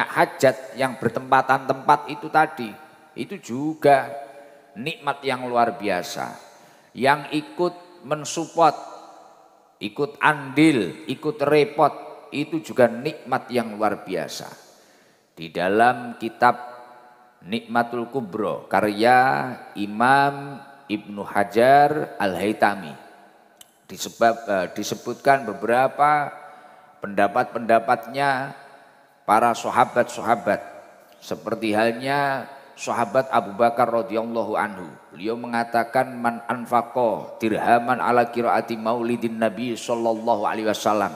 hajat yang bertempatan tempat itu tadi, itu juga nikmat yang luar biasa. Yang ikut mensupport, ikut andil, ikut repot, itu juga nikmat yang luar biasa. Di dalam kitab Nikmatul Kubro karya Imam Ibnu Hajar Al-Haytami disebutkan beberapa pendapat-pendapatnya para sahabat-sahabat, seperti halnya sahabat Abu Bakar radhiyallahu anhu. Beliau mengatakan man anfaqo dirhaman ala qiraati maulidin Nabi sallallahu alaihi wasallam.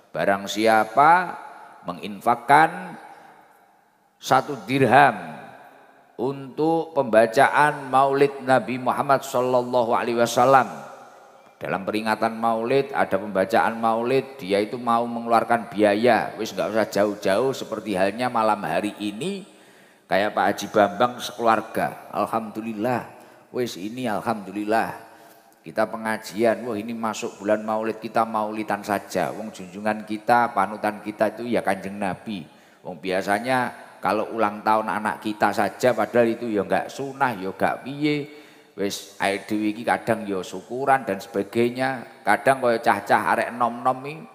Barang siapa menginfakkan 1 dirham untuk pembacaan maulid Nabi Muhammad sallallahu alaihi wasallam. Dalam peringatan maulid ada pembacaan maulid, dia itu mau mengeluarkan biaya, wis nggak usah jauh-jauh seperti halnya malam hari ini kayak Pak Haji Bambang sekeluarga. Alhamdulillah, wis ini alhamdulillah kita pengajian, wah ini masuk bulan maulid kita maulidan saja. Wong junjungan kita, panutan kita itu ya Kanjeng Nabi. Wong biasanya kalau ulang tahun anak kita saja padahal itu ya enggak sunah, ya enggak piye. Wis ae dhewe iki kadang ya syukuran dan sebagainya. Kadang kaya cah-cah arek nom-nom iki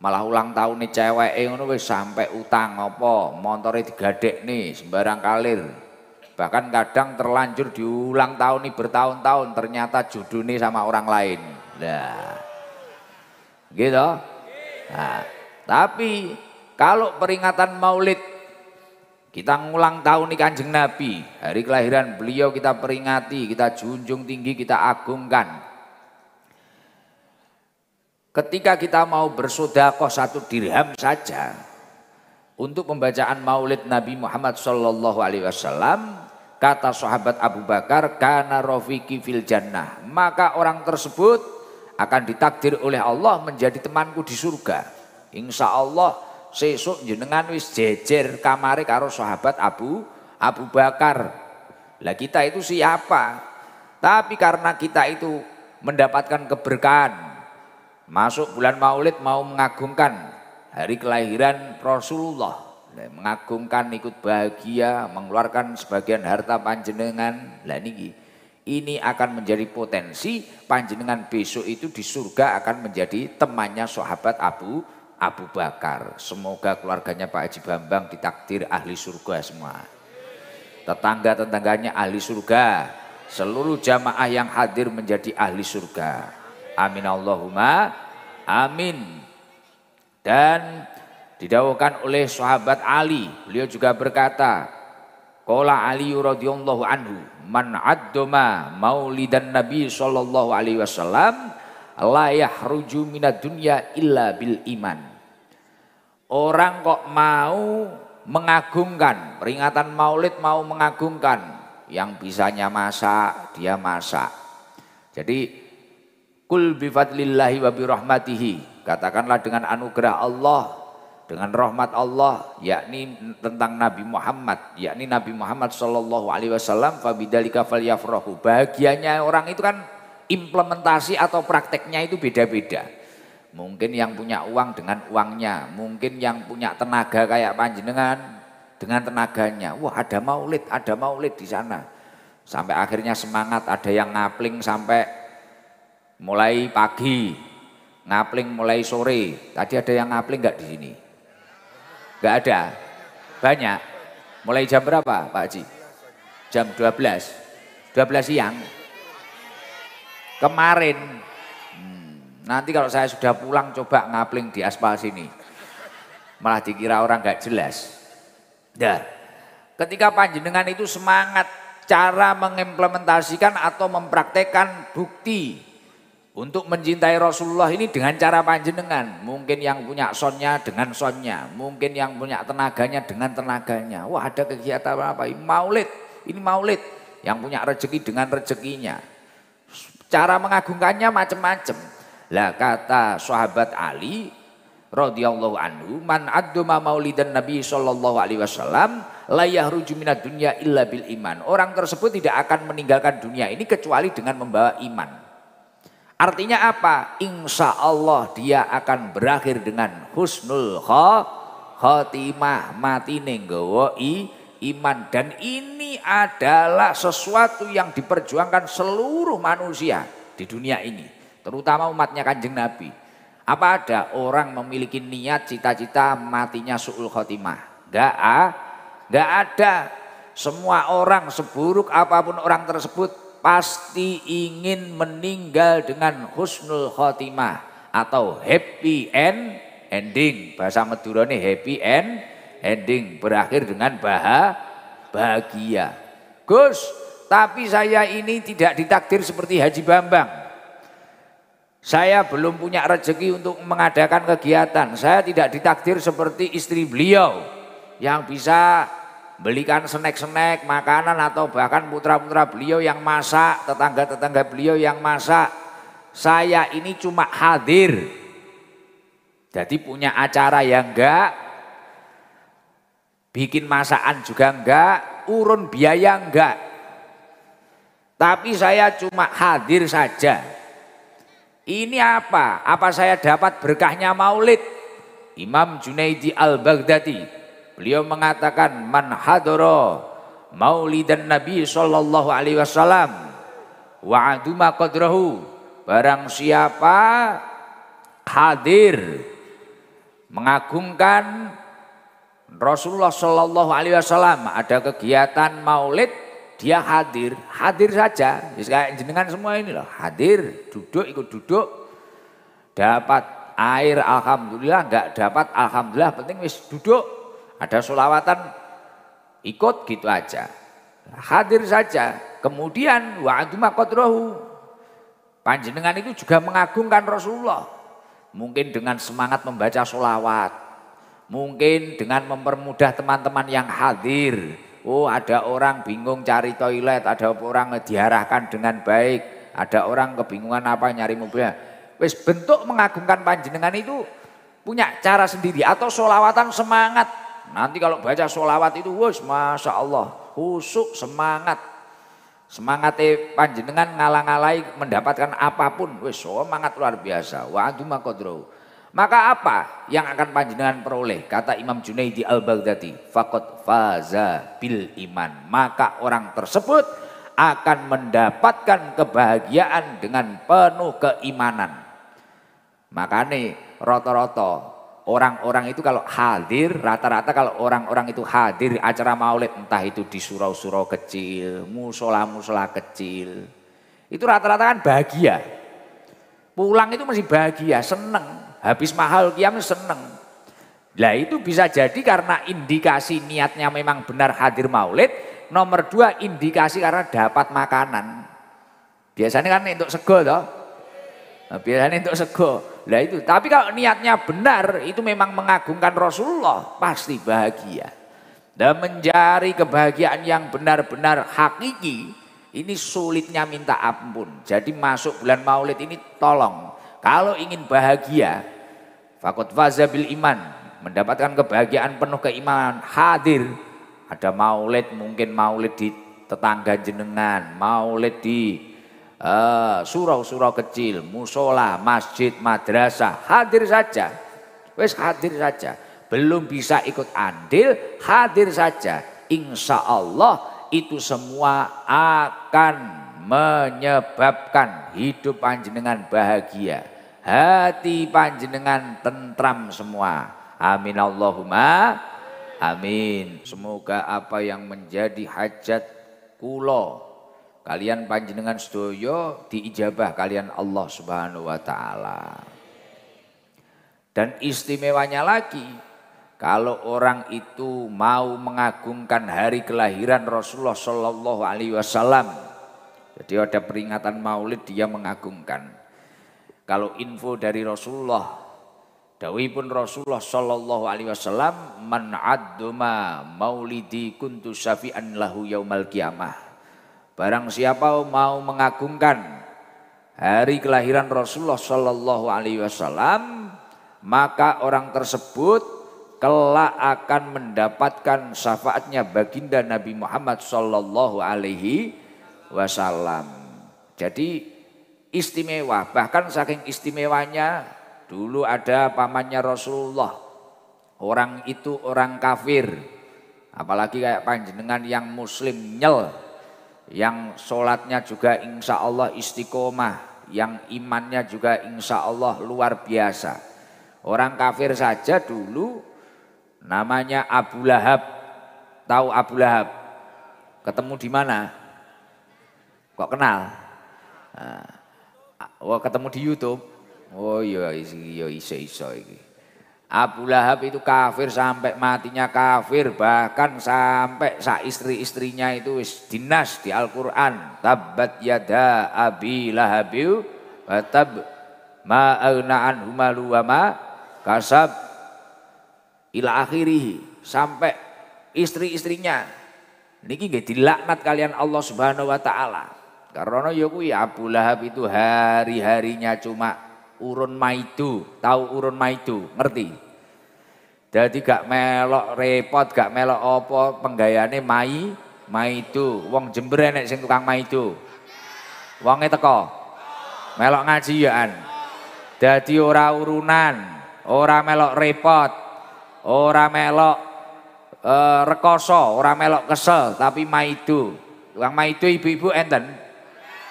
malah ulang tahun ceweke ngono wis sampai utang apa, montore digadekne sembarang kalir. Bahkan kadang terlanjur diulang tahun bertahun-tahun ternyata judulnya sama orang lain. Nah. Gitu. Nah, tapi kalau peringatan Maulid kita ngulang tahun nih Kanjeng Nabi, hari kelahiran beliau kita peringati, kita junjung tinggi, kita agungkan. Ketika kita mau bersedekah 1 dirham saja untuk pembacaan Maulid Nabi Muhammad sallallahu alaihi wasallam, kata sahabat Abu Bakar, kana rafiqi fil jannah, maka orang tersebut akan ditakdir oleh Allah menjadi temanku di surga. Insya Allah sesuk jenengan wis jejer kamare karo sahabat Abu Bakar. Lah kita itu siapa? Tapi karena kita itu mendapatkan keberkahan, masuk bulan Maulid mau mengagungkan hari kelahiran Rasulullah, mengagungkan ikut bahagia, mengeluarkan sebagian harta panjenengan. Lah niki ini akan menjadi potensi panjenengan besok itu di surga akan menjadi temannya sahabat Abu Bakar. Semoga keluarganya Pak Haji Bambang ditakdir ahli surga semua. Tetangga-tetangganya ahli surga. Seluruh jamaah yang hadir menjadi ahli surga. Amin Allahumma amin. Dan didawuhkan oleh sahabat Ali, beliau juga berkata, qala Ali radhiyallahu anhu, man addoma maulidan Nabi sallallahu alaihi wasallam la yahruju minad dunya illa bil iman. Orang kok mau mengagungkan peringatan Maulid, mau mengagungkan, yang bisanya masak dia masak. Jadi kul bi fadlillahi wa bi rahmatihi, katakanlah dengan anugerah Allah, dengan rahmat Allah, yakni tentang Nabi Muhammad, yakni Nabi Muhammad sallallahu alaihi wasallam, fa bidzalika falyafrahu. Bahagianya orang itu kan implementasi atau prakteknya itu beda-beda. Mungkin yang punya uang dengan uangnya, mungkin yang punya tenaga kayak panjenengan dengan tenaganya. Wah, ada maulid di sana. Sampai akhirnya semangat, ada yang ngapling sampai mulai pagi, ngapling mulai sore. Tadi ada yang ngapling enggak di sini? Enggak ada. Banyak. Mulai jam berapa, Pak Haji? Jam 12. 12 siang. Kemarin. Nanti kalau saya sudah pulang coba ngapling di aspal sini. Malah dikira orang gak jelas. Nah, ketika panjenengan itu semangat cara mengimplementasikan atau mempraktekkan bukti untuk mencintai Rasulullah ini dengan cara panjenengan. Mungkin yang punya sonnya dengan sonnya, mungkin yang punya tenaganya dengan tenaganya. Wah, ada kegiatan apa? Ini maulid. Yang punya rezeki dengan rezekinya. Cara mengagungkannya macam-macam. Lah kata sahabat Ali radhiyallahu anhu, man addoma maulidan Nabi sallallahu alaihi wasallam la yahruju minad dunya illa bil iman. Orang tersebut tidak akan meninggalkan dunia ini kecuali dengan membawa iman. Artinya apa? Insya Allah dia akan berakhir dengan husnul khotimah, matine nggawa iman. Dan ini adalah sesuatu yang diperjuangkan seluruh manusia di dunia ini, terutama umatnya Kanjeng Nabi. Apa ada orang memiliki niat cita-cita matinya su'ul khotimah? Enggak ada. Semua orang seburuk apapun orang tersebut pasti ingin meninggal dengan husnul khotimah atau happy ending. Bahasa Madurane happy ending, berakhir dengan bahagia. Gus, tapi saya ini tidak ditakdir seperti Haji Bambang. Saya belum punya rezeki untuk mengadakan kegiatan. Saya tidak ditakdir seperti istri beliau yang bisa belikan snack-snack, makanan, atau bahkan putra-putra beliau yang masak, tetangga-tetangga beliau yang masak. Saya ini cuma hadir. Jadi punya acara yang enggak, bikin masakan juga enggak, urun biaya enggak. Tapi saya cuma hadir saja. Ini apa? Apa saya dapat berkahnya maulid? Imam Junaidi al-Baghdadi, beliau mengatakan, man hadara maulidan Nabi sallallahu alaihi wasallam wa aduma qadrahu, barang siapa hadir mengagungkan Rasulullah sallallahu alaihi wasallam, ada kegiatan maulid, dia hadir saja. Kayak jenengan semua ini loh, hadir, duduk, ikut duduk, dapat air alhamdulillah, enggak dapat alhamdulillah, penting wis duduk, ada sholawatan, ikut gitu aja, hadir saja. Kemudian wa'aduma qadrahu, panjenengan itu juga mengagungkan Rasulullah, mungkin dengan semangat membaca sholawat, mungkin dengan mempermudah teman-teman yang hadir. Oh, ada orang bingung cari toilet, ada orang diarahkan dengan baik, ada orang kebingungan apa nyari mobilnya. Wis bentuk mengagungkan panjenengan itu punya cara sendiri. Atau sholawatan semangat. Nanti kalau baca sholawat itu, wis masya Allah, husuk semangat. Semangatnya panjenengan ngalang-alai mendapatkan apapun, wis semangat luar biasa. Wa aduma qadrahu. Maka apa yang akan panjenengan peroleh? Kata Imam Junaidi al-Baghdadi, faqad faza bil iman. Maka orang tersebut akan mendapatkan kebahagiaan dengan penuh keimanan. Makanya rata-rata orang-orang itu kalau hadir, rata-rata kalau orang-orang itu hadir acara maulid, entah itu di surau-surau kecil, musola-musola kecil, itu rata-rata kan bahagia. Pulang itu masih bahagia, seneng. Habis mahal kiam seneng. Lah itu bisa jadi karena indikasi niatnya memang benar hadir maulid. Nomor dua, indikasi karena dapat makanan. Biasanya kan untuk sego toh. Nah, biasanya untuk sego. Lah itu. Tapi kalau niatnya benar, itu memang mengagungkan Rasulullah, pasti bahagia. Dan mencari kebahagiaan yang benar-benar hakiki, ini sulitnya minta ampun. Jadi masuk bulan maulid ini tolong. Kalau ingin bahagia, faqad faza bil iman, mendapatkan kebahagiaan penuh keimanan, hadir. Ada maulid, mungkin maulid di tetangga jenengan, maulid di surau-surau kecil, musola, masjid, madrasah, hadir saja. Wes hadir saja. Belum bisa ikut andil, hadir saja. Insya Allah itu semua akan menyebabkan hidup panjenengan bahagia, hati panjenengan tentram semua. Amin Allahumma amin. Semoga apa yang menjadi hajat kula kalian panjenengan sedoyo diijabah kalian Allah Subhanahu wa taala. Dan istimewanya lagi, kalau orang itu mau mengagungkan hari kelahiran Rasulullah sallallahu alaihi wasallam, jadi ada peringatan maulid, dia mengagungkan. Kalau info dari Rasulullah, dawuhipun Rasulullah sallallahu alaihi wasallam, man adduma maulidi kuntu syafi'an lahu yaumal qiyamah. Barang siapa mau mengagungkan hari kelahiran Rasulullah sallallahu alaihi wasallam, maka orang tersebut kelak akan mendapatkan syafaatnya baginda Nabi Muhammad sallallahu alaihi wasallam. Jadi istimewa, bahkan saking istimewanya dulu ada pamannya Rasulullah orang itu orang kafir. Apalagi kayak panjenengan yang muslim nyel, yang sholatnya juga insya Allah istiqomah, yang imannya juga insya Allah luar biasa. Orang kafir saja dulu namanya Abu Lahab. Tahu Abu Lahab? Ketemu di mana? Kok kenal? Oh, ketemu di YouTube. Oh iya iso iki. Abu Lahab itu kafir sampai matinya kafir, bahkan sampai istri-istrinya itu dinas di Al-Qur'an. Tabbat yada Abi Lahab wa tab ma aghna anhu malu wa ma kasab ila akhirih, sampai istri-istrinya niki nggih dilaknat kalian Allah Subhanahu wa taala. Karena ya kuwi Abu Lahab itu hari-harinya cuma urun maidu. Tahu urun maidu? Ngerti? Jadi gak melok repot, gak melok apa, penggayane maidu. Wong Jember enek sing tukang maidu. Wonge teko. Melok ngajian. Dadi ora urunan, ora melok repot, ora melok rekoso, ora melok kesel, tapi maidu. Tukang maidu ibu-ibu enten.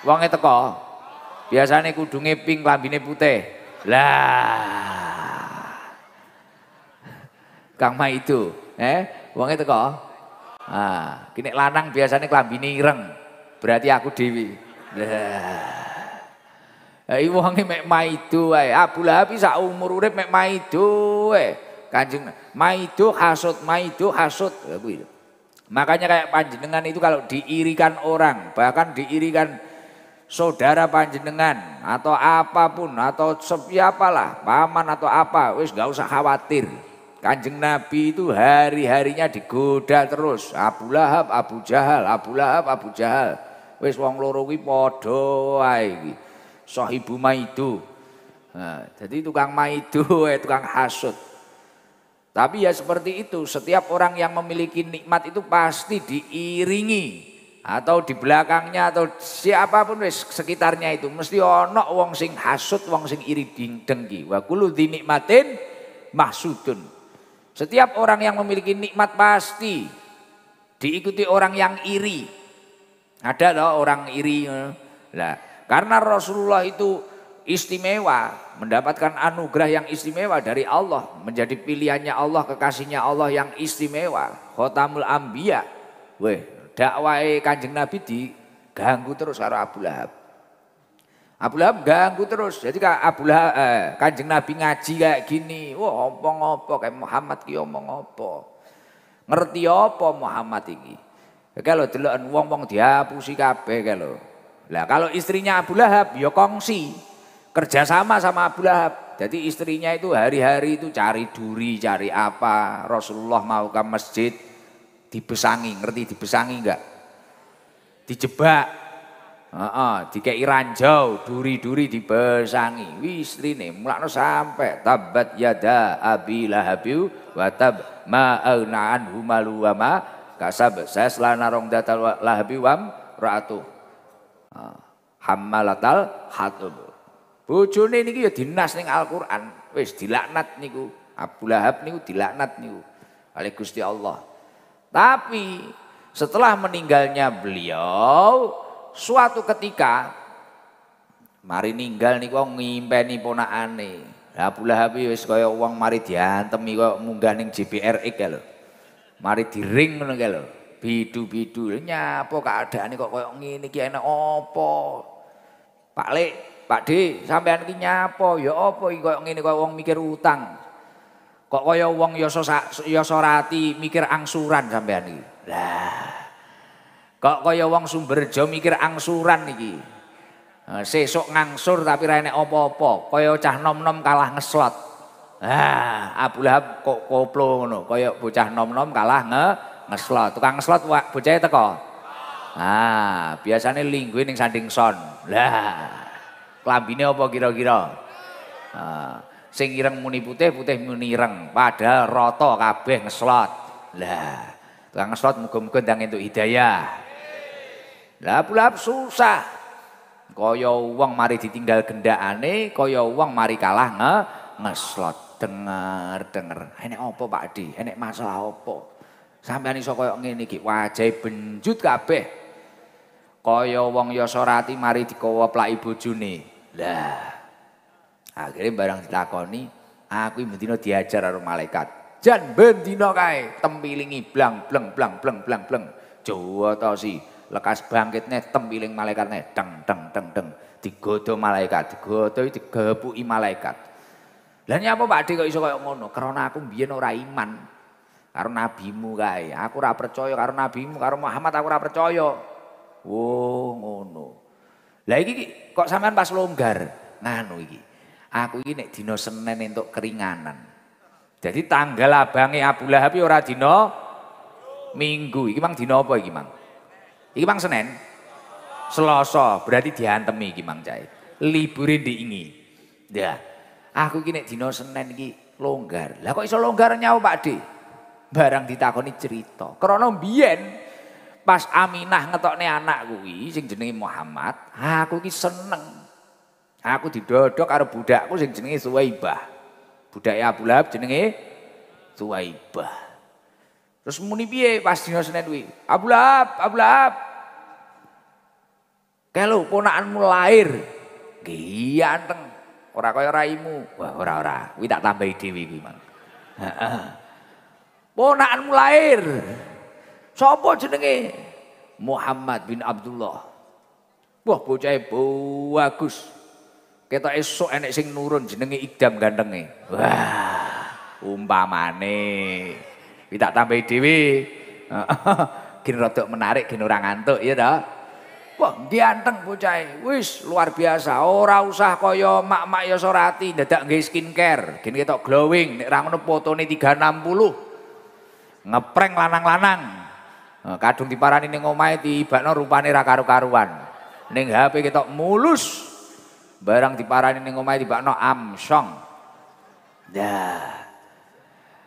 Wonge teko. Biasane kudunge pink, lambine putih. Lah. Kang maidu, wonge teko. Ah, kene lanang biasane klambine ireng. Berarti aku dewi. Lah. Wonge mek maidu wae. Abu Lahab sak umur urip mek maidu wae. Kanjeng maidu hasud, maidu hasud. Makanya kayak panjenengan itu kalau diirikan orang, bahkan diirikan saudara panjenengan atau apapun atau siapalah, paman atau apa, wis gak usah khawatir. Kanjeng Nabi itu hari-harinya digoda terus. Abu Lahab, Abu Jahal, Abu Lahab, Abu Jahal. Wis wong loro kuwi padha wae iki. Sahibu maidu. Nah, jadi tukang maidu, tukang hasud. Tapi ya seperti itu, setiap orang yang memiliki nikmat itu pasti diiringi atau di belakangnya atau siapapun wis sekitarnya itu mesti ono wong sing hasud, wong sing iri dengki. Wa kullu dzinikmatin mahsudun. Setiap orang yang memiliki nikmat pasti diikuti orang yang iri. Ada loh orang iri. Lah, karena Rasulullah itu istimewa, mendapatkan anugerah yang istimewa dari Allah, menjadi pilihannya Allah, kekasihnya Allah yang istimewa, khotamul anbiya. Weh, dakwah Kanjeng Nabi diganggu terus karo Abu Lahab. Abu Lahab ganggu terus. Jadi Abu Lahab, Kanjeng Nabi ngaji kayak gini, wah omong apa kayak Muhammad ki omong apa. Ngerti apa Muhammad iki? Kalau deloken wong-wong dihapusi kabeh kalau. Lah kalau istrinya Abu Lahab ya kongsi, kerjasama sama Abu Lahab. Jadi istrinya itu hari-hari itu cari duri, cari apa. Rasulullah mau ke masjid dibesangi, ngerti dibesangi enggak? Dijebak. Dikei ranjau, duri-duri dibesangi. Wih istrine mulakno sampai tabat yada Abi Lahab wa tab ma aghna anhu malu wa ma kasab. Saya selana rong datal lahabi wam ra'atu. Hammalatal hatab. Bojone niki ya dinas ning Al-Qur'an. Wis dilaknat niku. Abu Lahab niku dilaknat niku oleh Gusti Allah. Tapi setelah meninggalnya beliau, suatu ketika mari ninggal niku ngimpeni ponakane. Abu Lahab wis kaya wong mari diantemi kaya munggah ning JBRX lho. Mari diring ngono kae lho. Bidu-bidu nyapa keadaane kok kaya ngene iki enak apa? Pak Lek, Pak D, sampean iki nyapa? Ya apa iki kaya ngene kaya wong mikir utang. Kok kaya wong yasa rati mikir angsuran sampean iki. Lah. Kok kaya wong Sumberjo mikir angsuran iki. Sesuk ngangsur tapi ra enek apa-apa. Kaya cah nom-nom kalah ngeslot. Abu Lahab kok koplo ngono, kaya bocah nom-nom kalah ngeslot. Tukang ngeslot bocahe teko. Biasane lingguhe ning sanding son. Lah. Klambine apa kira-kira? Sing ireng muni putih, putih muni ireng. Padahal rata kabeh ngeslot. Lah, tukang ngeslot muga-muga ndang entuk hidayah. Lah Abu Lahab susah. Kaya wong mari ditinggal gendakane, kaya wong mari kalah ngeslot. denger. Enek apa Pak Di? Enek masalah apa? Sampeyan iso koyo ngene iki, wajahe benjut kabeh. Kaya wong Yasorati mari dikowoplaki bojone. Lah. Akhirnya barang ditakoni, aku bendina diajar karo malaikat. Jan bendina kae tempilingi blang bleng blang bleng blang bleng. Jawa to si lekas bangkitne tempiling malaikatne deng deng deng deng. Digodo malaikat, digodo digepuki malaikat. Lah nyapa Pak Dik kok iso kaya ngono? Karena aku mbiyen ora iman karo nabimu kae. Aku ora percaya karo nabimu, karo Muhammad aku ora percaya. Oh, ngono. Lah iki kok sampean pas longgar nganu iki. Aku iki nek dina Senin entuk keringanan. Jadi tanggal abange Abu Lahab ora dina Minggu. Iki mang dina apa iki, Mang? Iki mang Senin. Selasa, berarti diantemi iki Mang Cai. Libure diingi. Ya. Aku iki nek dina Senin iki longgar. Lah kok iso longgar nyawa Pak Dik? Barang ditakoni cerita. Krana mbiyen pas Aminah ngetokne anak kuwi sing jenenge Muhammad, aku ki seneng. Aku didodok karo budakku sing jenenge Suwaibah. Budake Abu Lahab jenenge Suwaibah. Terus muni piye pas dina Senin kuwi? Abu Lahab. Kalau ponakanmu lahir, ganteng. Ora kaya raimu. Wah, ora. Kuwi tak tambahi dhewe kuwi, Mang. Heeh. Ponakanmu lahir. Sapa jenenge? Muhammad bin Abdullah. Wah, bocahe bagus. Ketok esuk enek sing nurun jenenge Idam gantenge. Wah, umpamane. Kuwi tak tambahi dhewe. Heeh. Gin rada menarik, gin ora ngantuk ya ta? Wah, ganteng bocahe. Wis luar biasa. Ora usah kaya mak-mak Yasorati dadak nggih skincare. Gin ketok glowing. Nek ra ngono fotone 360. Ngeprank lanang-lanang. Kadung diparani ning omahe tibakno rupane ra karo-karuan. Ning HP ketok mulus. Barang diparani ning omahe tibakno Amsong. Dah.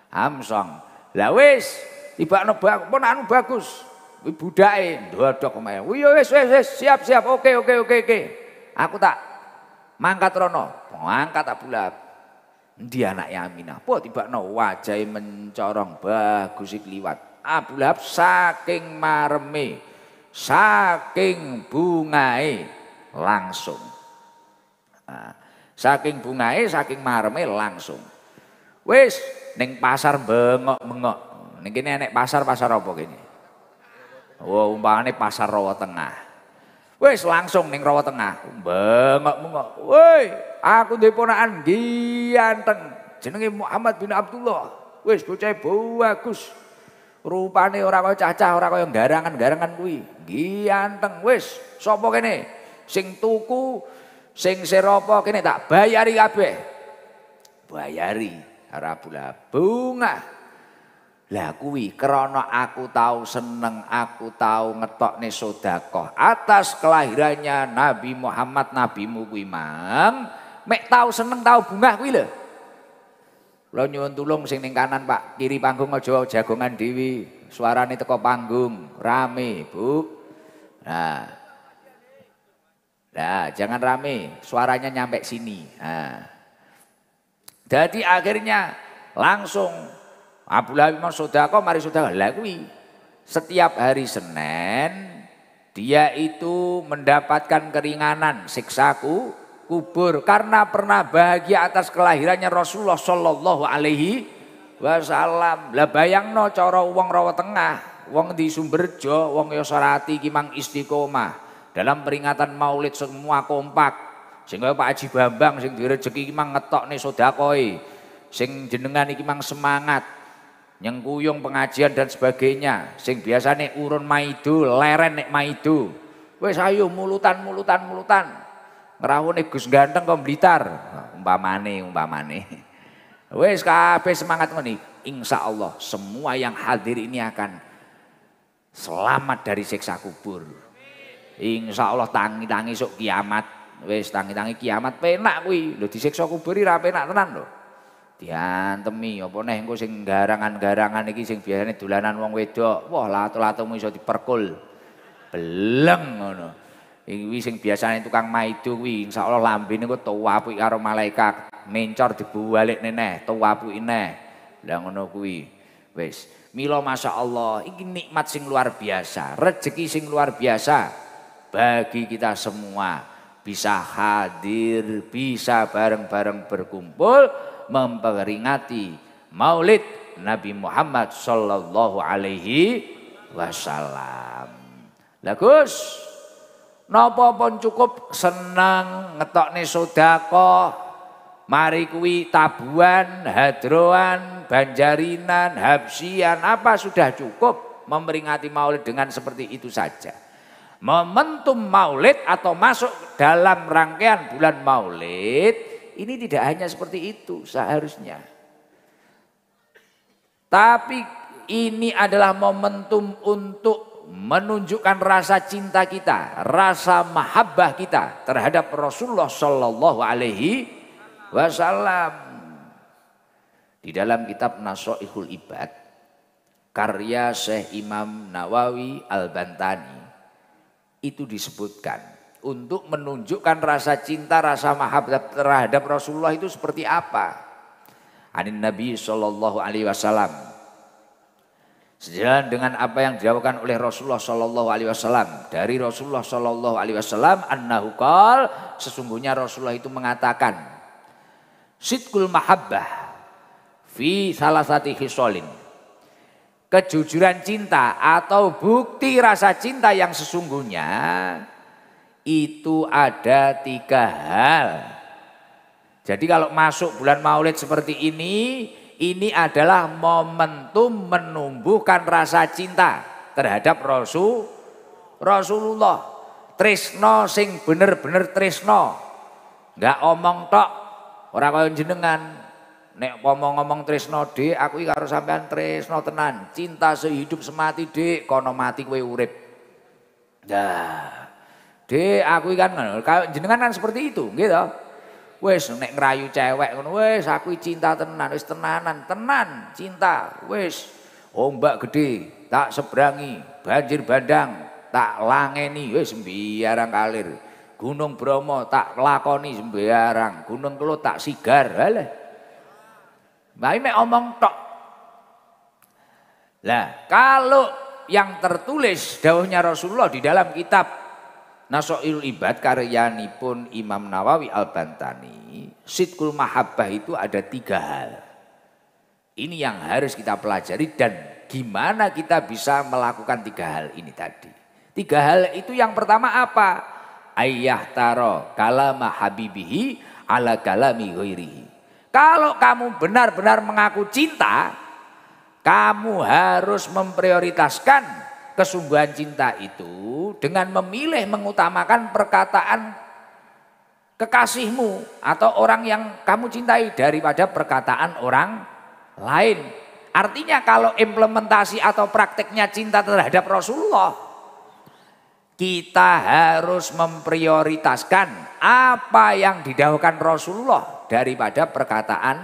Amsong. Lah wis tibakno ponakan bagus. Kuwi budake ndodok omahe. Wis siap. Oke. Aku tak mangkat rono. Mangkat Abu Lahab. Endi anake Aminah? Apa tibakno wajahe mencorong bagus iki liwat. Abu Lahab saking mareme, saking bungae langsung. Nah, saking bungae, saking mareme langsung. Wis ning pasar bengok-bengok. Ning kene enek pasar apa kene? Oh, umpamane pasar Rawa Tengah. Wis langsung ning Rawa Tengah, bengok-bengok. Woi, aku duwe ponakan ganteng. Jenenge Muhammad bin Abdullah. Wis bocah bagus. Rupane ora kaya cacah, ora kaya garangan-garangan kuwi. Ganteng. Wis, sapa kene? Sing tuku, sing seropo kene tak bayari kabeh. Bayari Abu Lahab. Bunga. Lah kuwi krana aku tahu seneng, aku tahu ngetokne sedekah atas kelahirannya Nabi Muhammad nabimu kuwi Mang. Mek tahu seneng tahu bunga kuwi lho. Kula nyuwun tulung sing ning kanan Pak, kiri panggung aja jagongan dewi. Suarane teko panggung, rame, Bu. Nah. Nah, jangan rame, suaranya nyampe sini. Nah. Jadi akhirnya langsung Abu Lahab sedekah mari sedekah. Lah kuwi setiap hari Senin dia itu mendapatkan keringanan siksaku kubur karena pernah bahagia atas kelahirannya Rasulullah sallallahu alaihi wasallam. Lah bayangno cara wong Rawa Tengah, wong di Sumberjo, wong Yasorati iki mang istiqomah dalam peringatan Maulid semua kompak. Sehingga Pak Haji Bambang sing direjeki iki mang ngetokne sedekahe. Sing jenengan iki mang semangat nyengkuyung pengajian dan sebagainya. Sing biasane urun maido, leren nek maido. Wis ayo mulutan. Ngrawune Gus Ganteng kok Blitar. Umpamane. Wis kabeh semangat ngene. Insyaallah semua yang hadir ini akan selamat dari siksa kubur. Insyaallah tangi-tangi sok kiamat. Wis tangi-tangi kiamat penak kuwi. Lho disiksa kubur ora penak tenan lho. Diantemi apa neh engko sing garangan-garangan iki sing biasane dolanan wong wedok. Wah, lato-latomu iso diperkul. Beleng ngono. Iki sing biasane tukang maido kuwi insyaallah lambene kok tuwapuki karo malaikat, mencor dibalik neneh, tuwapuki neh. Lah ngono kuwi. Wis, mila masyaallah iki nikmat sing luar biasa, rezeki sing luar biasa bagi kita semua. Bisa hadir, bisa bareng-bareng berkumpul memperingati Maulid Nabi Muhammad sallallahu alaihi wasallam. Lah Gus, napa pun cukup senang ngetokne sedekah, mari kuwi tabuhan, hadroan, banjarinan, habsian, apa sudah cukup memperingati Maulid dengan seperti itu saja. Momentum Maulid atau masuk dalam rangkaian bulan Maulid ini tidak hanya seperti itu seharusnya. Tapi ini adalah momentum untuk menunjukkan rasa cinta kita, rasa mahabbah kita terhadap Rasulullah Shallallahu Alaihi Wasallam. Di dalam kitab Nasha'ihul Ibad karya Syekh Imam Nawawi Al-Bantani itu disebutkan untuk menunjukkan rasa cinta, rasa mahabbah terhadap Rasulullah itu seperti apa. Anin Nabi Shallallahu Alaihi Wasallam, sejalan dengan apa yang dilakukan oleh Rasulullah Shallallahu Alaihi Wasallam, dari Rasulullah Shallallahu Alaihi Wasallam annahu qal, sesungguhnya Rasulullah itu mengatakan sidqul mahabbah fi salasati khisolin, kejujuran cinta atau bukti rasa cinta yang sesungguhnya itu ada 3 hal. Jadi kalau masuk bulan Maulid seperti ini adalah momentum menumbuhkan rasa cinta terhadap Rasulullah. Tresno sing bener-bener tresno, nggak omong tok, ora kaya jenengan. Nek ngomong tresno Dik, aku iki karo sampean tresno tenan, cinta sehidup semati Dik, kono mati kowe urip. Nah, Dik, aku iki kan kaya jenengan kan seperti itu, gitu. Wis nek ngrayu cewek ngono, wis aku cinta tenan, wis tenanan, tenan cinta, wis ombak gede tak sebrangi, banjir bandang tak langeni, wis sembarang kalir. Gunung Bromo tak lakoni sembarang, Gunung Kelut tak sigar. Halah. Nah ini omong tok. Lah kalau yang tertulis dawuhnya Rasulullah di dalam kitab Nasha'ihul Ibad karyanipun Imam Nawawi Al-Bantani, sidqul mahabbah itu ada 3 hal. Ini yang harus kita pelajari dan gimana kita bisa melakukan 3 hal ini tadi. 3 hal itu yang pertama apa? Ayyah taro kalama habibihi ala kalami ghairihi. Kalau kamu benar-benar mengaku cinta, kamu harus memprioritaskan kesungguhan cinta itu dengan memilih mengutamakan perkataan kekasihmu atau orang yang kamu cintai daripada perkataan orang lain. Artinya kalau implementasi atau prakteknya cinta terhadap Rasulullah, kita harus memprioritaskan apa yang didahulukan Rasulullah daripada perkataan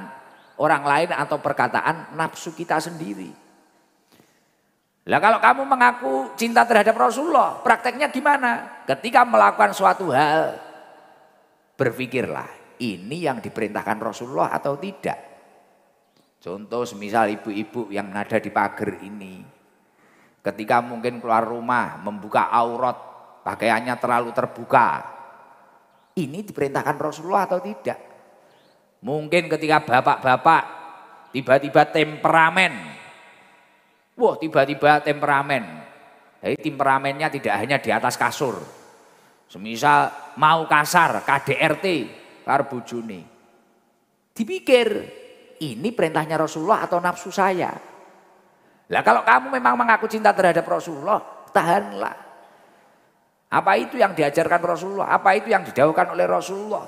orang lain atau perkataan nafsu kita sendiri. Lah kalau kamu mengaku cinta terhadap Rasulullah, prakteknya gimana? Ketika melakukan suatu hal, berpikirlah ini yang diperintahkan Rasulullah atau tidak. Contoh semisal ibu-ibu yang ada di pagar ini, ketika mungkin keluar rumah membuka aurat, pakaiannya terlalu terbuka, ini diperintahkan Rasulullah atau tidak? Mungkin ketika bapak-bapak tiba-tiba temperamen, wah tiba-tiba temperamen. Jadi temperamennya tidak hanya di atas kasur. Semisal mau kasar, KDRT karo bojone. Dipikir, ini perintahnya Rasulullah atau nafsu saya? Lah kalau kamu memang mengaku cinta terhadap Rasulullah, tahanlah. Apa itu yang diajarkan Rasulullah? Apa itu yang didahulukan oleh Rasulullah?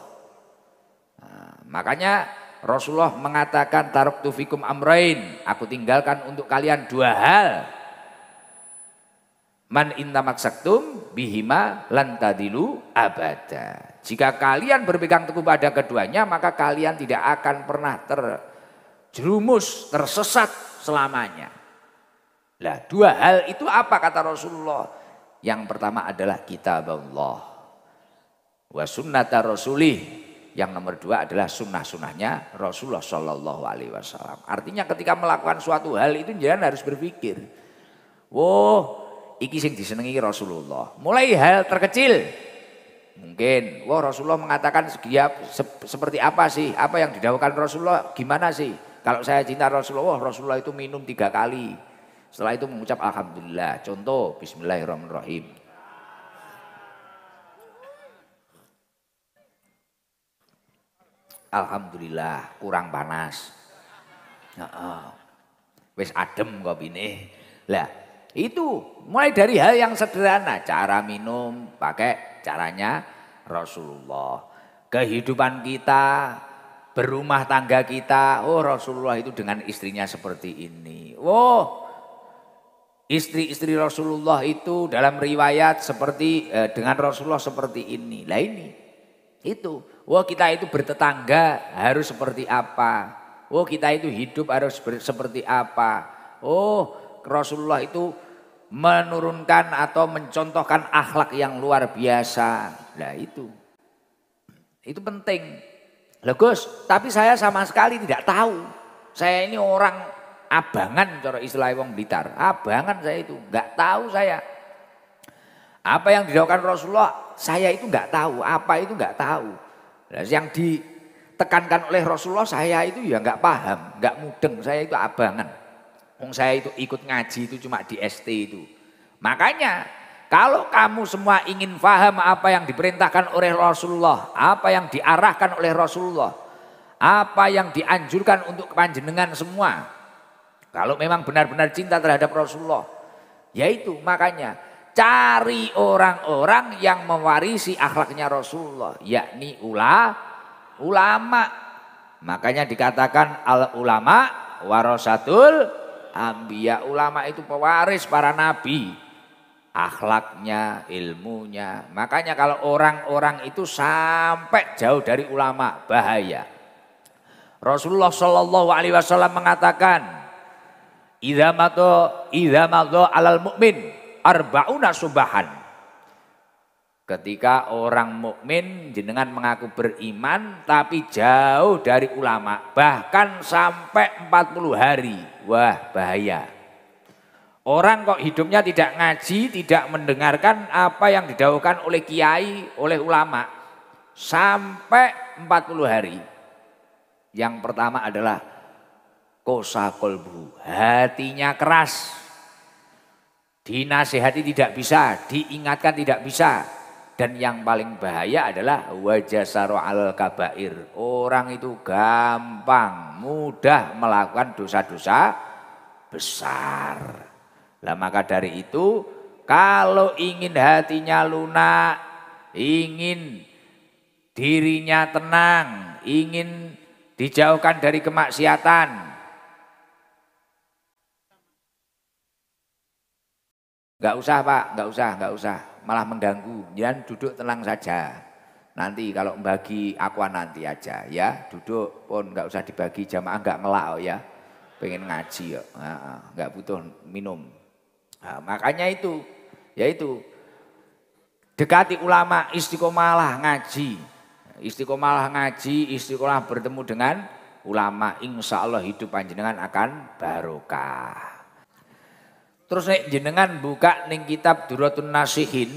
Nah, makanya Rasulullah mengatakan taraktu fikum amrain, aku tinggalkan untuk kalian 2 hal. Man intamaksaktum bihima lan tadilu abada. Jika kalian berpegang teguh pada keduanya, maka kalian tidak akan pernah terjerumus, tersesat selamanya. Lah 2 hal itu apa kata Rasulullah? Yang pertama adalah kitab Allah. wa sunnata rasulih. Yang nomor 2 adalah sunnah-sunnahnya Rasulullah Shallallahu Alaihi Wasallam. Artinya ketika melakukan suatu hal itu jangan harus berpikir, wah iki sing disenengi Rasulullah. Mulai hal terkecil. Mungkin, wah Rasulullah mengatakan seperti apa sih? Apa yang didhawuhkan Rasulullah gimana sih? Kalau saya cinta Rasulullah, Rasulullah itu minum 3 kali. Setelah itu mengucap Alhamdulillah. Contoh, Bismillahirrahmanirrahim. Alhamdulillah, kurang panas. Wis adem kopine. Lah, itu mulai dari hal yang sederhana, cara minum pakai caranya Rasulullah. Kehidupan kita, berumah tangga kita, oh Rasulullah itu dengan istrinya seperti ini. Oh, istri-istri Rasulullah itu dalam riwayat seperti dengan Rasulullah seperti ini. Lah ini, itu. Oh kita itu bertetangga harus seperti apa. Oh kita itu hidup harus seperti apa. Oh Rasulullah itu menurunkan atau mencontohkan akhlak yang luar biasa. Nah itu penting. Loh Gus, tapi saya sama sekali tidak tahu. Saya ini orang abangan, cara istilah wong Blitar. Abangan saya itu, nggak tahu saya. Apa yang didhawuhkan Rasulullah, saya itu nggak tahu. Apa itu nggak tahu. Nah, yang ditekankan oleh Rasulullah saya itu ya nggak paham, nggak mudeng. Saya itu abangan. Saya itu ikut ngaji itu cuma di ST itu. Makanya kalau kamu semua ingin paham apa yang diperintahkan oleh Rasulullah, apa yang diarahkan oleh Rasulullah, apa yang dianjurkan untuk panjenengan semua. Kalau memang benar-benar cinta terhadap Rasulullah, yaitu makanya cari orang-orang yang mewarisi akhlaknya Rasulullah, yakni ulama. Makanya dikatakan al ulama warasatul anbiya. Ulama itu pewaris para nabi, akhlaknya, ilmunya. Makanya kalau orang-orang itu sampai jauh dari ulama bahaya. Rasulullah Shallallahu Alaihi Wasallam mengatakan, idza madha alal mu'min arba'una subahan. Ketika orang mukmin jenengan mengaku beriman tapi jauh dari ulama, bahkan sampai 40 hari. Wah, bahaya. Orang kok hidupnya tidak ngaji, tidak mendengarkan apa yang didhawuhkan oleh kiai, oleh ulama sampai 40 hari. Yang pertama adalah kosa kolbu, hatinya keras. Dinasihati tidak bisa, diingatkan tidak bisa. Dan yang paling bahaya adalah wajasaru al kabair. Orang itu gampang, mudah melakukan dosa-dosa besar. Lah maka dari itu kalau ingin hatinya lunak, ingin dirinya tenang, ingin dijauhkan dari kemaksiatan, Enggak usah Pak, enggak usah, malah mengganggu. Jangan duduk tenang saja. Nanti kalau membagi aqua nanti aja ya, duduk pun enggak usah dibagi jamaah, enggak ngelak ya. Pengen ngaji ya, enggak butuh minum. Nah, makanya itu, yaitu dekati ulama, istiqomalah ngaji. Istiqomalah ngaji, istiqomalah bertemu dengan ulama, insya Allah hidup panjenengan akan barokah. Terus nek jenengan buka ning kitab Duratun Nasihin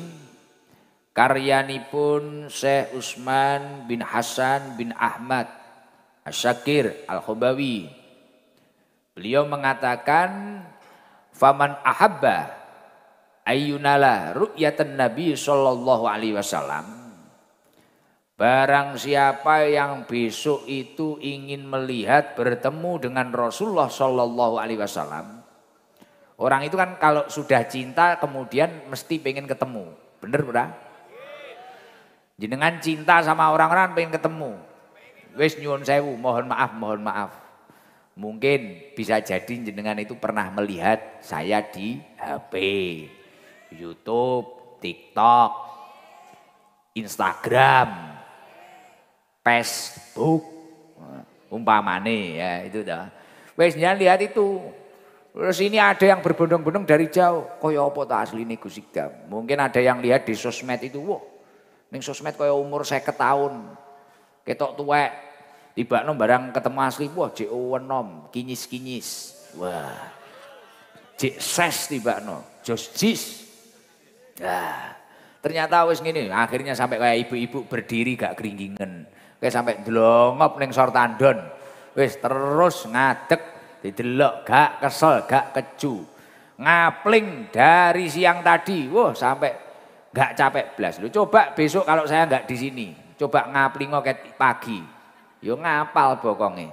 karyanipun Syekh Utsman bin Hasan bin Ahmad Asy-Syakir Al-Khubawi. Beliau mengatakan faman ahabba ayyunala ru'yatan Nabi sallallahu alaihi wasallam. Barang siapa yang besok itu ingin melihat bertemu dengan Rasulullah sallallahu alaihi wasallam. Orang itu kan kalau sudah cinta kemudian mesti pengen ketemu. Bener bro? Jenengan cinta sama orang-orang pengen ketemu. Wis nyuwun sewu, mohon maaf. Mungkin bisa jadi jenengan itu pernah melihat saya di HP, YouTube, TikTok, Instagram, Facebook, umpamane ya itu dah. Wis jangan lihat itu. Terus ini ada yang berbondong-bondong dari jauh. Kaya apa ta asline Gus Ikdam? Mungkin ada yang lihat di sosmed itu, wah ning sosmed kaya umur 50 tahun. Ketok tuwek. Tibakno barang ketemu asli, wah jek enom, kinyis-kinyis. Wah. Jek ses tibakno, jos jis. Nah, ternyata wis ngene, akhirnya sampai kayak ibu-ibu berdiri gak keringgingan. Kayak sampai ndelongop ning sor tandon. Wis terus ngadeg didelok gak kesel, gak keju. Ngapling dari siang tadi, wah sampai gak capek blas. Lu coba besok kalau saya gak di sini, coba ngaplingo ket pagi. Yo ngapal bokonge.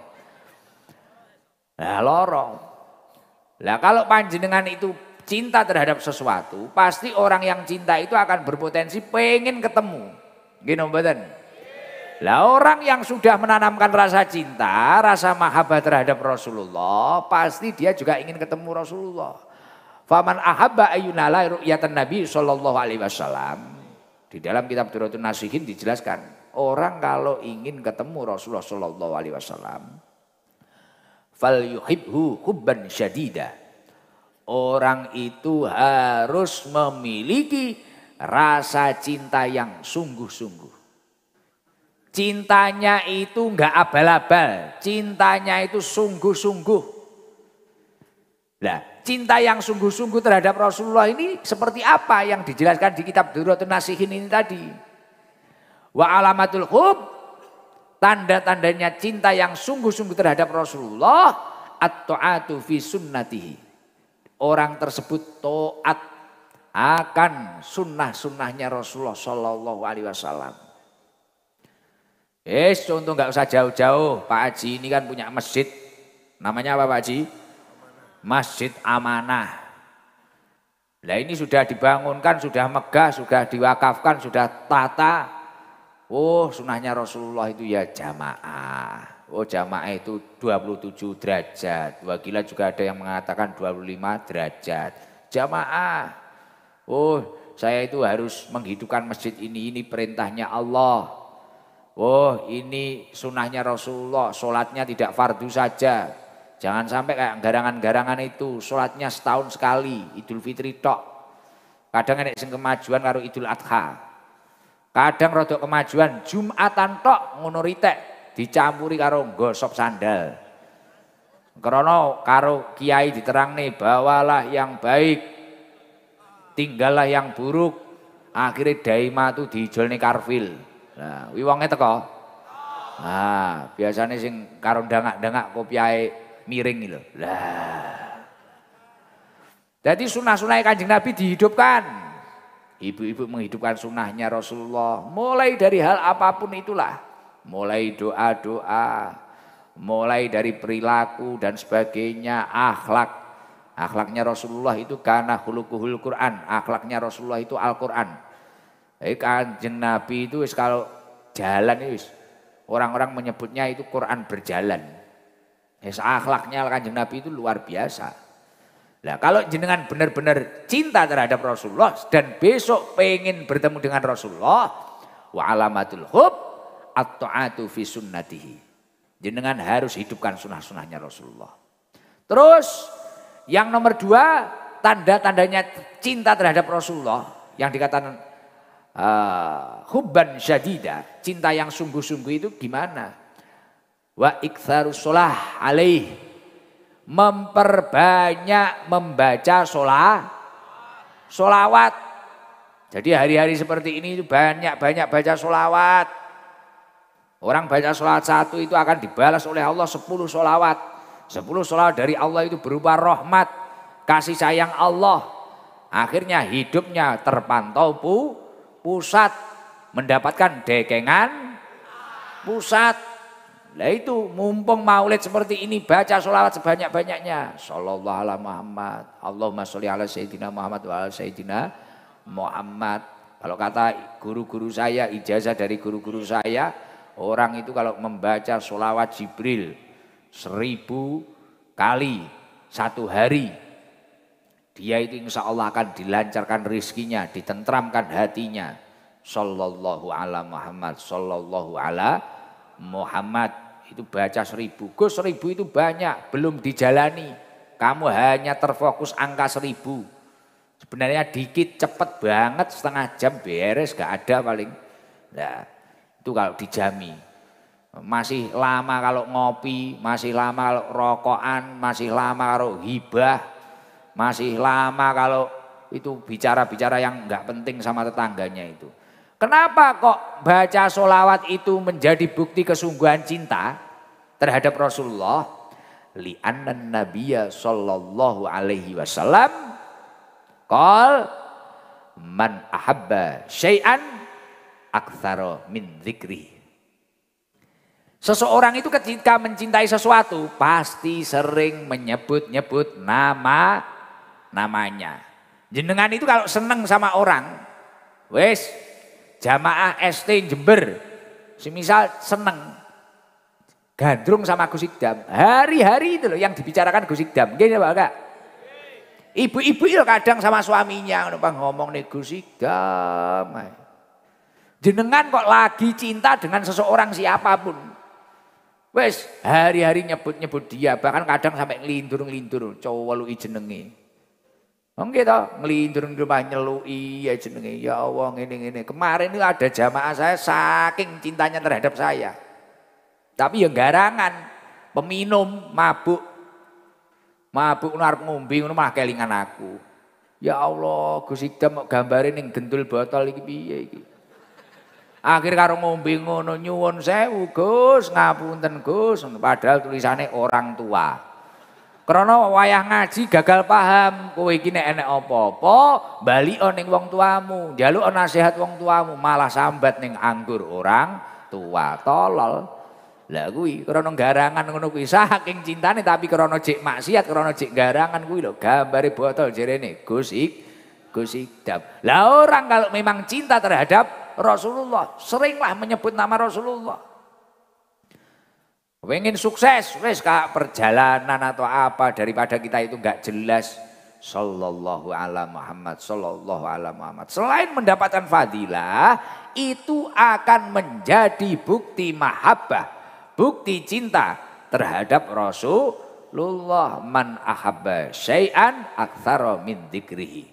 Lah loro. Lah kalau panjenengan itu cinta terhadap sesuatu, pasti orang yang cinta itu akan berpotensi pengen ketemu. Nggih mboten? Lah orang yang sudah menanamkan rasa cinta, rasa mahabbah terhadap Rasulullah, pasti dia juga ingin ketemu Rasulullah. Faman ahabba ayyunala ru'yatan Nabi sallallahu alaihi wasallam. Di dalam kitab Durratun Nasihin dijelaskan, orang kalau ingin ketemu Rasulullah sallallahu alaihi wasallam, falyuhibhu hubban syadida. Orang itu harus memiliki rasa cinta yang sungguh-sungguh. Cintanya itu enggak abal-abal, cintanya itu sungguh-sungguh. Nah, cinta yang sungguh-sungguh terhadap Rasulullah ini seperti apa yang dijelaskan di kitab Durratun Nasihin ini tadi. Wa alamatul hub, tanda-tandanya cinta yang sungguh-sungguh terhadap Rasulullah, at-ta'atu fi sunnatihi. Orang tersebut taat akan sunnah-sunnahnya Rasulullah sallallahu alaihi wasallam. Contoh nggak usah jauh-jauh, Pak Haji ini kan punya masjid. Namanya apa Pak Haji? Masjid Amanah. Nah ini sudah dibangunkan, sudah megah, sudah diwakafkan, sudah tata. Oh sunnahnya Rasulullah itu ya jamaah. Oh jamaah itu 27 derajat. Wakilah juga ada yang mengatakan 25 derajat. Jamaah. Oh saya itu harus menghidupkan masjid ini perintahnya Allah. Oh ini sunnahnya Rasulullah, sholatnya tidak fardu saja. Jangan sampai kayak garangan-garangan itu, sholatnya setahun sekali, Idul Fitri tok. Kadang ada sing kemajuan karo Idul Adha. Kadang rodok kemajuan Jumatan tok ngono ritek dicampuri karo gosok sandal. Karena karo kiai diterang nih, bawalah yang baik, tinggallah yang buruk. Akhirnya daima tuh diijol nih karfil. Nah, wonge teko. Nah, biasanya sing karo dangak-dangak kopiahe miring gitu. Lah. Jadi sunnah-sunnah Kanjeng Nabi dihidupkan. Ibu-ibu menghidupkan sunnahnya Rasulullah. Mulai dari hal apapun itulah. Mulai doa-doa. Mulai dari perilaku dan sebagainya. Akhlak. Akhlaknya Rasulullah itu kana khuluquhul Quran. Akhlaknya Rasulullah itu Al-Quran. Kanjeng Nabi itu kalau jalan itu orang-orang menyebutnya itu Quran berjalan. Akhlaknya Kanjeng Nabi itu luar biasa. Nah kalau jenengan benar-benar cinta terhadap Rasulullah dan besok pengen bertemu dengan Rasulullah, wa alamatul hub at-ta'atu fi sunnatihi. Jenengan harus hidupkan sunnah-sunnahnya Rasulullah. Terus yang nomor 2, tanda-tandanya cinta terhadap Rasulullah yang dikatakan hubban syadida, cinta yang sungguh-sungguh itu gimana? Wa iktsarus sholah alaih, memperbanyak membaca sholawat. Jadi hari-hari seperti ini banyak-banyak baca sholawat. Orang baca sholawat 1 itu akan dibalas oleh Allah 10 sholawat. 10 sholawat dari Allah itu berupa rahmat, kasih sayang Allah. Akhirnya hidupnya terpantau pusat, mendapatkan dekengan pusat. Lah itu mumpung maulid seperti ini baca sholawat sebanyak-banyaknya. Sallallahu ala Muhammad. Allahumma sholli ala Sayyidina Muhammad wa ala Sayyidina Muhammad. Kalau kata guru-guru saya, ijazah dari guru-guru saya, orang itu kalau membaca sholawat Jibril 1000 kali 1 hari, dia itu insya Allah akan dilancarkan rizkinya, ditentramkan hatinya. Sallallahu ala Muhammad, sallallahu ala Muhammad. Itu baca 1000. Gus 1000 itu banyak, belum dijalani. Kamu hanya terfokus angka 1000. Sebenarnya dikit, cepet banget, setengah jam beres, gak ada paling. Nah, itu kalau dijami. Masih lama kalau ngopi, masih lama kalau rokokan, masih lama kalau hibah, masih lama kalau itu bicara-bicara yang enggak penting sama tetangganya itu. Kenapa kok baca sholawat itu menjadi bukti kesungguhan cinta terhadap Rasulullah? Li'anna nabiyya sallallahu alaihi wasallam qol man ahabba syai'an aktsara min dzikri. Seseorang itu ketika mencintai sesuatu pasti sering menyebut-nyebut namanya. Jenengan itu kalau seneng sama orang, wes jamaah ST Jember, semisal seneng gandrung sama Gus Ikdam, hari-hari itu loh yang dibicarakan Gus Ikdam, gini Pak Kak. Ibu-ibu itu kadang sama suaminya ngomong nih Gus Ikdam. Jenengan kok lagi cinta dengan seseorang siapapun. Wes hari-hari nyebut-nyebut dia, bahkan kadang sampai ngelindur-ngelindur, cowok lu jenenge. Nggih to, ngelindur rumah nyelui ya jenenge. Ya Allah ngene-ngene. Kemarin itu ada jamaah saya saking cintanya terhadap saya. Tapi ya garangan, peminum, mabuk. Mabuk arep ngombe ngono malah kelingan aku. Ya Allah, Gus Ikdam kok gambare ning gendul botol iki piye iki? Akhir karo ngombe ngono nyuwun sewu Gus, ngapunten Gus, padahal tulisannya orang tua. Karena wayah ngaji gagal paham, kowe iki nek enek apa-apa baliko ning wong tuamu, njaluk nasihat wong tuamu, malah sambat ning anggur orang tua, tolol. Lah kuwi krana garangan ngono kuwi saking cintane tapi krana jek maksiat, krana jek garangan kuwi lho gambare botol jerene Gus Ikdam. Lah orang kalau memang cinta terhadap Rasulullah, seringlah menyebut nama Rasulullah. Pengen sukses, wes kak perjalanan atau apa daripada kita itu enggak jelas. Sallallahu ala Muhammad, sallallahu ala Muhammad. Selain mendapatkan fadilah, itu akan menjadi bukti mahabbah, bukti cinta terhadap Rasulullah. Man ahabba syai'an aktsara min dzikrihi.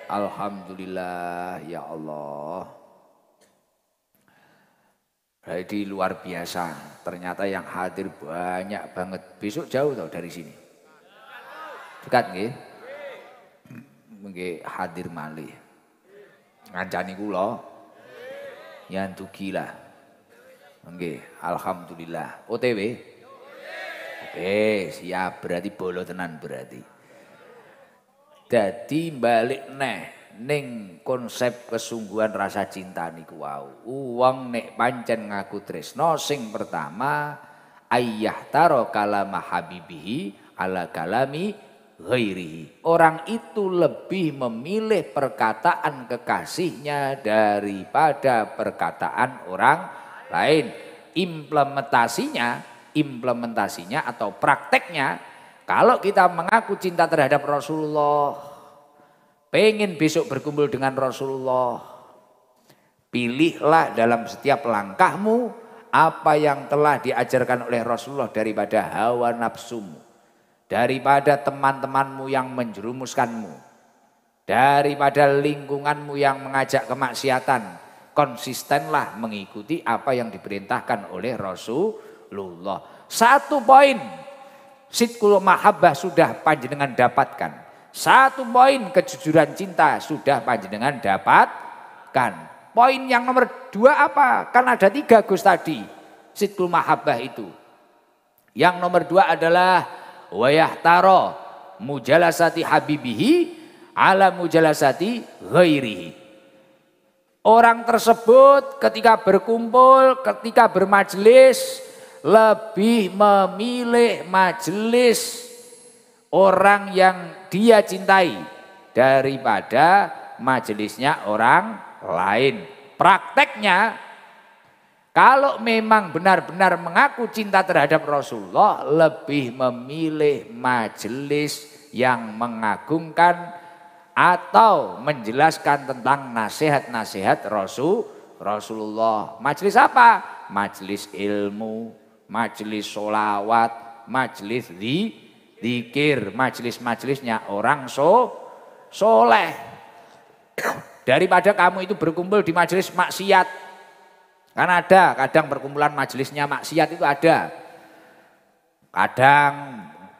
Alhamdulillah ya Allah. Jadi luar biasa. Ternyata yang hadir banyak banget. Besok jauh tau dari sini. Dekat nggih? Nggih hadir malih. Ngancani kula. Yantu gila. Nggih, alhamdulillah. OTW. Oke, siap berarti bolo tenan berarti. Dadi balik ning konsep kesungguhan rasa cinta niku wau. Wong nek pancen ngaku tresno sing pertama ayyah taro kalama habibihi ala kalami ghairihi. Orang itu lebih memilih perkataan kekasihnya daripada perkataan orang lain. Implementasinya atau prakteknya, kalau kita mengaku cinta terhadap Rasulullah, pengen besok berkumpul dengan Rasulullah, pilihlah dalam setiap langkahmu apa yang telah diajarkan oleh Rasulullah daripada hawa nafsumu, daripada teman-temanmu yang menjerumuskanmu, daripada lingkunganmu yang mengajak kemaksiatan. Konsistenlah mengikuti apa yang diperintahkan oleh Rasulullah. Satu poin. Sidqul mahabbah sudah panjenengan dapatkan. Satu poin kejujuran cinta sudah panjenengan dapatkan. Poin yang nomor 2 apa? Kan ada 3 Gus tadi. Sidqul mahabbah itu. Yang nomor 2 adalah wayahtaro mujalasati habibihi ala mujalasati ghairihi. Orang tersebut ketika berkumpul, ketika bermajelis, lebih memilih majelis orang yang dia cintai daripada majelisnya orang lain. Prakteknya, kalau memang benar-benar mengaku cinta terhadap Rasulullah, lebih memilih majelis yang mengagungkan atau menjelaskan tentang nasihat-nasihat Rasulullah. Majelis apa? Majelis ilmu, majelis sholawat, majelis zikir, majelis-majelisnya orang soleh. Daripada kamu itu berkumpul di majelis maksiat. Kan ada kadang perkumpulan majelisnya maksiat itu ada. Kadang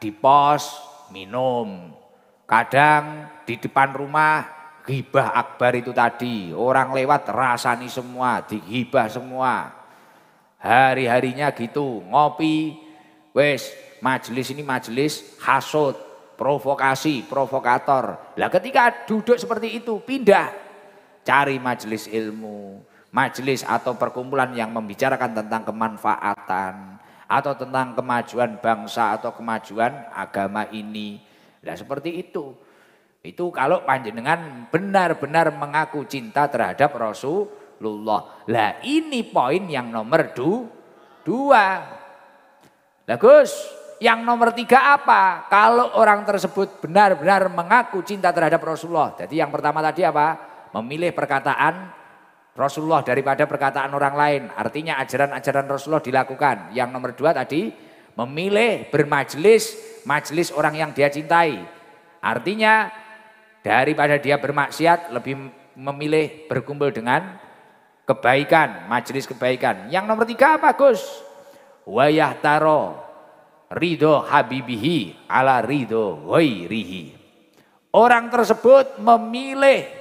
di pos minum. Kadang di depan rumah ghibah akbar itu tadi. Orang lewat rasani semua, digibah semua. Hari-harinya gitu, ngopi. Wes, majelis ini majelis hasud, provokasi, provokator. Lah ketika duduk seperti itu pindah. Cari majelis ilmu, majelis atau perkumpulan yang membicarakan tentang kemanfaatan atau tentang kemajuan bangsa atau kemajuan agama ini. Nah seperti itu. Itu kalau panjenengan benar-benar mengaku cinta terhadap Rasulullah. Lah ini poin yang nomor 2. Lah Gus, yang nomor 3 apa? Kalau orang tersebut benar-benar mengaku cinta terhadap Rasulullah. Jadi yang pertama tadi apa? Memilih perkataan Rasulullah daripada perkataan orang lain. Artinya ajaran-ajaran Rasulullah dilakukan. Yang nomor 2 tadi, memilih bermajelis, majelis orang yang dia cintai. Artinya daripada dia bermaksiat lebih memilih berkumpul dengan kebaikan, majelis kebaikan. Yang nomor 3 apa Gus? Wayah taro ridho habibihi ala ridho ghairihi. Orang tersebut memilih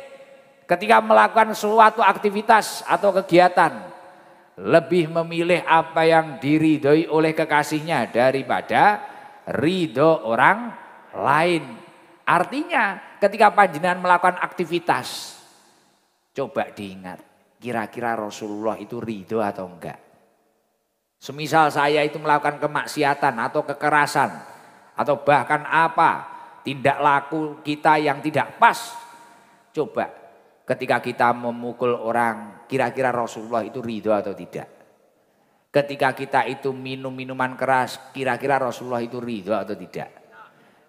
ketika melakukan suatu aktivitas atau kegiatan lebih memilih apa yang diridhoi oleh kekasihnya daripada ridho orang lain. Artinya ketika panjenengan melakukan aktivitas, coba diingat kira-kira Rasulullah itu ridho atau enggak. Semisal saya itu melakukan kemaksiatan atau kekerasan atau bahkan apa tindak laku kita yang tidak pas, coba ketika kita memukul orang, kira-kira Rasulullah itu ridho atau tidak? Ketika kita itu minum minuman keras, kira-kira Rasulullah itu ridho atau tidak?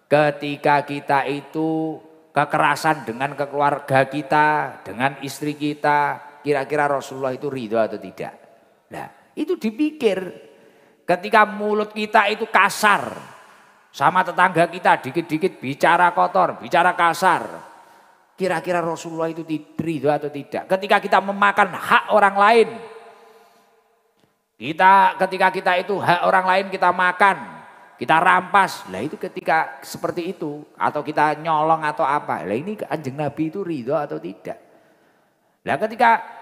Ketika kita itu kekerasan dengan keluarga kita, dengan istri kita, kira-kira Rasulullah itu ridho atau tidak? Nah, itu dipikir. Ketika mulut kita itu kasar, sama tetangga kita dikit-dikit bicara kotor, bicara kasar, kira-kira Rasulullah itu ridho atau tidak? Ketika kita memakan hak orang lain, ketika kita itu hak orang lain kita makan, kita rampas, lah itu ketika seperti itu, atau kita nyolong atau apa, lah ini Kanjeng Nabi itu ridho atau tidak? Lah ketika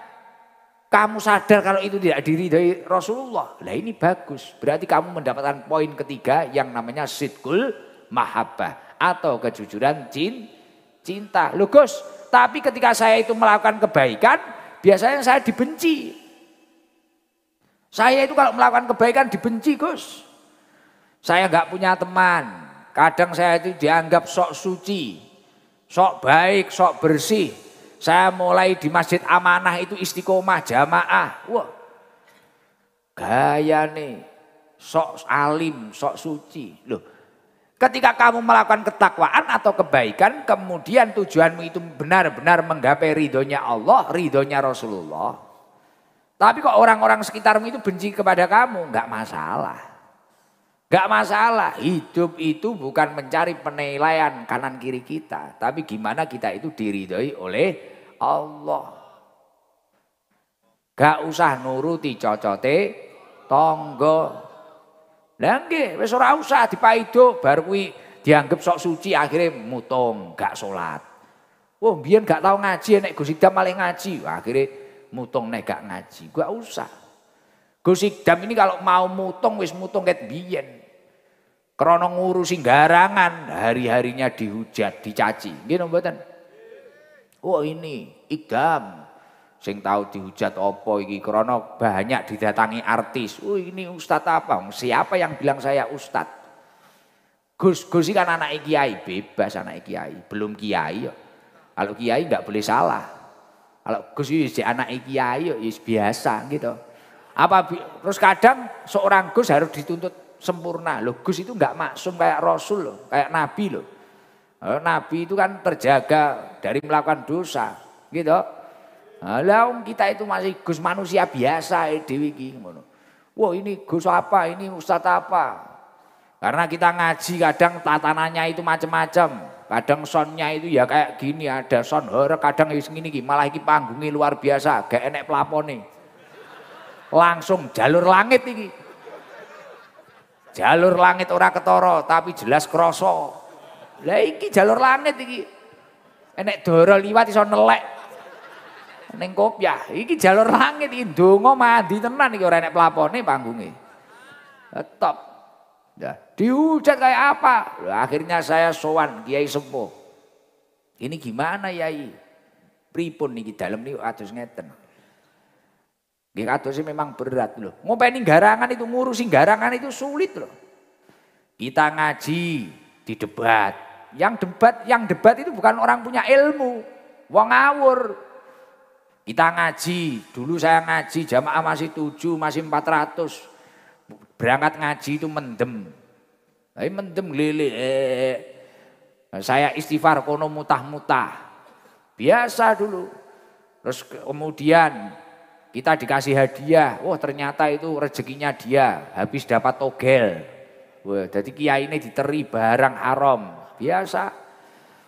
kamu sadar kalau itu tidak diridhoi Rasulullah, lah ini bagus, berarti kamu mendapatkan poin ketiga yang namanya sidqul mahabbah atau kejujuran cinta. Loh Gus, tapi ketika saya itu melakukan kebaikan, biasanya saya dibenci. Saya itu kalau melakukan kebaikan dibenci Gus. Saya nggak punya teman. Kadang saya itu dianggap sok suci, sok baik, sok bersih. Saya mulai di Masjid Amanah itu istiqomah jamaah. Wah, gaya nih, sok alim, sok suci. Loh, ketika kamu melakukan ketakwaan atau kebaikan, kemudian tujuanmu itu benar-benar menggapai ridhonya Allah, ridhonya Rasulullah. Tapi kok orang-orang sekitarmu itu benci kepada kamu, nggak masalah. Nggak masalah, hidup itu bukan mencari penilaian kanan kiri kita. Tapi gimana kita itu diridhoi oleh Allah. Gak usah nuruti cocote tonggo. Lah nggih, wis ora usah dipaido bar kuwi dianggap sok suci akhirnya mutung, gak salat. Wah, mbiyen gak tau ngaji nek Gus Idam malah ngaji, akhirnya mutung nek gak ngaji. Gak usah. Gus Idam ini kalau mau mutung wis mutung ket biyen. Krana ngurusi garangan, hari-harinya dihujat, dicaci. Nggih mboten? Wah, ini Idam sing tahu dihujat opo iki krana banyak didatangi artis. Oh ini ustadz apa? Siapa yang bilang saya ustadz? Gus ini kan anak kiai, bebas anak kiai, belum kiai. Kalau kiai nggak boleh salah. Kalau Gus ini anak kiai ya biasa gitu. Terus kadang seorang Gus harus dituntut sempurna. Loh Gus itu nggak maksum kayak Rasul loh, kayak Nabi loh. Nabi itu kan terjaga dari melakukan dosa, gitu. Lah kita itu masih Gus manusia biasa dewi iki ngono. Wah ini Gus apa, ini ustadz apa. Karena kita ngaji kadang tatanannya itu macam-macam. Kadang soundnya itu ya kayak gini, ada sound horror, kadang ini malah iki panggungnya luar biasa, gak enek pelapone. Langsung jalur langit iki. Jalur langit ora ketara tapi jelas kroso. Lah iki jalur langit iki. Enek dara liwat iso nelek. Ning kopiah, iki jalur langit iki ndonga mandi tenan iki ora enek pelapone panggunge. Top. Ya, dihujat kayak apa? Lah, akhirnya saya sowan Kiai Sepuh. Ini gimana Yai? Pripun niki dalem niku atus ngeten. Nggih kados memang berat loh. Ngopeni garangan itu ngurusi garangan itu sulit loh. Kita ngaji di debat. Yang debat itu bukan orang punya ilmu, wong ngawur. Kita ngaji, dulu saya ngaji jamaah masih 7, masih 400. Berangkat ngaji itu mendem. Tapi mendem lele. Saya istighfar kono mutah-mutah. Biasa dulu. Terus kemudian kita dikasih hadiah. Wah ternyata itu rezekinya dia. Habis dapat togel. Wah, jadi kiai ini diteri barang haram. Biasa.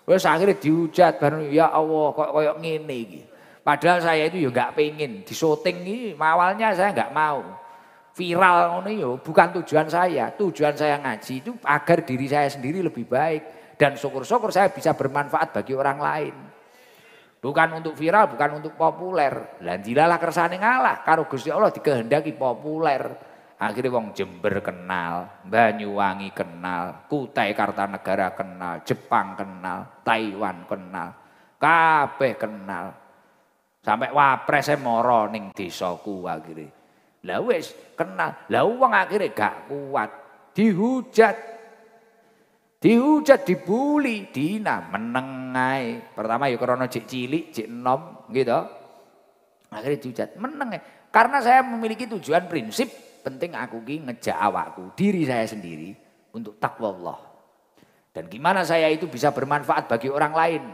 Wes akhirnya dihujat baru ya Allah kok koyok ngene iki. Padahal saya itu ya enggak pengen di syuting ini awalnya saya enggak mau. Viral ngono yo bukan tujuan saya. Tujuan saya ngaji itu agar diri saya sendiri lebih baik dan syukur-syukur saya bisa bermanfaat bagi orang lain. Bukan untuk viral, bukan untuk populer. Lah dilalah kersane ngalah karo Gusti Allah dikehendaki populer. Akhirnya wong Jember kenal, Banyuwangi kenal, Kutai Kartanegara kenal, Jepang kenal, Taiwan kenal, kabeh kenal. Sampai wapres moro ning desaku akhirnya. Lah wis kenal. Lah wong akhirnya gak kuat. Dihujat. Dihujat, dibuli, dina meneng ae. Pertama ya krana jek cilik, jek enom gitu. Akhirnya dihujat, meneng ae. Karena saya memiliki tujuan prinsip penting aku ki ngejak awakku, diri saya sendiri untuk takwa Allah. Dan gimana saya itu bisa bermanfaat bagi orang lain.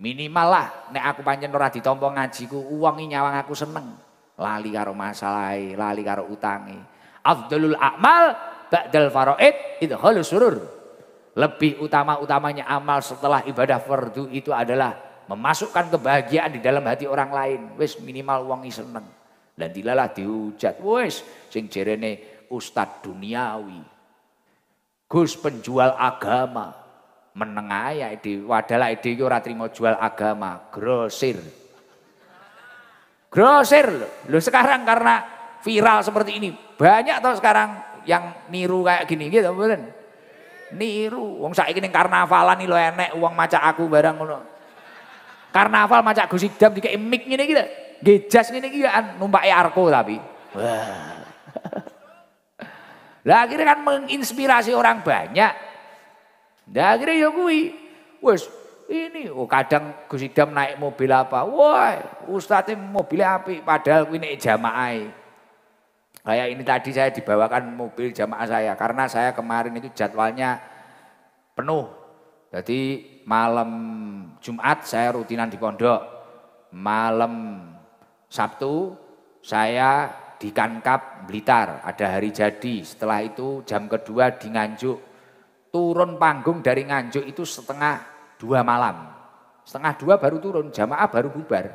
Minimal lah nek aku pancen ora ditampa ngajiku, uang nyawang aku seneng. Lali karo masalahe, lali karo utangi. Afdalul a'mal ba'dal faraid idkhalus surur. Lebih utama-utamanya amal setelah ibadah fardu itu adalah memasukkan kebahagiaan di dalam hati orang lain. Wis minimal wong seneng. Dan dilalah dihujat. Wis sing jerene ustad duniawi. Gus penjual agama. Meneng ae dhewe wadalah dhewe ora trimo jual agama, grosir. Grosir loh sekarang karena viral seperti ini banyak tau sekarang yang niru kayak gini gitu bener. Niru wong saiki ning karnavalan iki lho enek wong macak aku barang ngono. Karnaval macak Gus Idam dikek mic ngene iki lho. Nggih jas ngene iki kan numpake arko tapi. Wah. Lah akhirnya kan menginspirasi orang banyak. Lah akhirnya ya kuwi wis ini kadang Gus Idam naik mobil apa, wah ustadznya mobilnya api, padahal ini jamaah. Kayak ini tadi saya dibawakan mobil jamaah saya, karena saya kemarin itu jadwalnya penuh. Jadi malam Jumat saya rutinan di pondok, malam Sabtu saya di Kankap Blitar, ada hari jadi. Setelah itu jam kedua di Nganjuk, turun panggung dari Nganjuk itu 1:30 malam. 1:30 baru turun, jamaah baru bubar.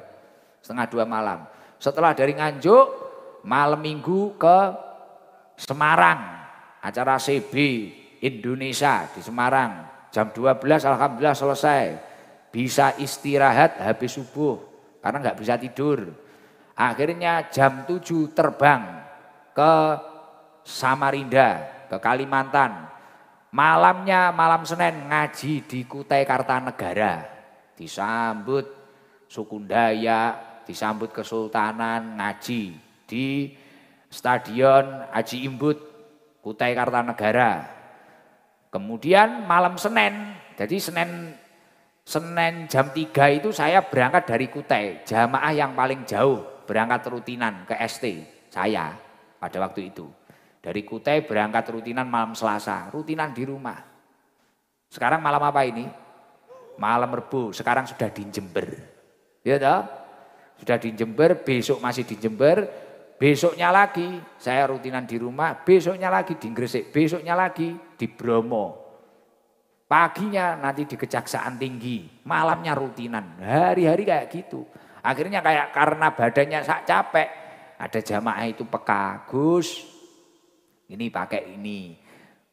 1:30 malam. Setelah dari Nganjuk, malam minggu ke Semarang. Acara CB Indonesia di Semarang. Jam 12 alhamdulillah selesai. Bisa istirahat habis subuh karena nggak bisa tidur. Akhirnya jam 7 terbang ke Samarinda, ke Kalimantan. Malamnya malam Senin ngaji di Kutai Kartanegara. Disambut suku Dayak, disambut Kesultanan ngaji di Stadion Haji Imbut Kutai Kartanegara. Kemudian malam Senin, jadi Senin jam 3 itu saya berangkat dari Kutai, jamaah yang paling jauh berangkat rutinan ke ST saya pada waktu itu. Dari Kutai berangkat rutinan malam Selasa, rutinan di rumah. Sekarang malam apa ini? Malam Rebo, sekarang sudah di Jember. Ya toh? Sudah di Jember, besok masih di Jember, Besoknya lagi saya rutinan di rumah, besoknya lagi di Gresik, besoknya lagi di Bromo. Paginya nanti di Kejaksaan Tinggi, malamnya rutinan. Hari-hari kayak gitu. Akhirnya kayak karena badannya capek, ada jamaah itu peka, Gus, ini pakai ini,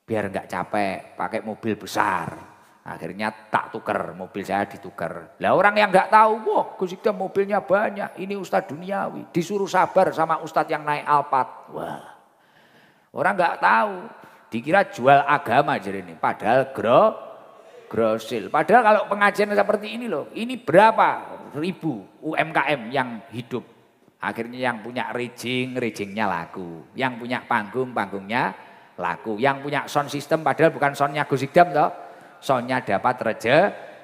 biar nggak capek, pakai mobil besar. Akhirnya tak tuker, mobil saya dituker. Lah orang yang nggak tahu, wah Gus Ikdam mobilnya banyak, ini Ustadz duniawi. Disuruh sabar sama Ustadz yang naik Alphard. Wah, orang nggak tahu, dikira jual agama jadi ini. Padahal grosil. Padahal kalau pengajian seperti ini loh, ini berapa ribu UMKM yang hidup. Akhirnya yang punya rejingnya laku. Yang punya panggungnya laku. Yang punya sound system padahal bukan soundnya Gus Ikdam toh. Soalnya dapat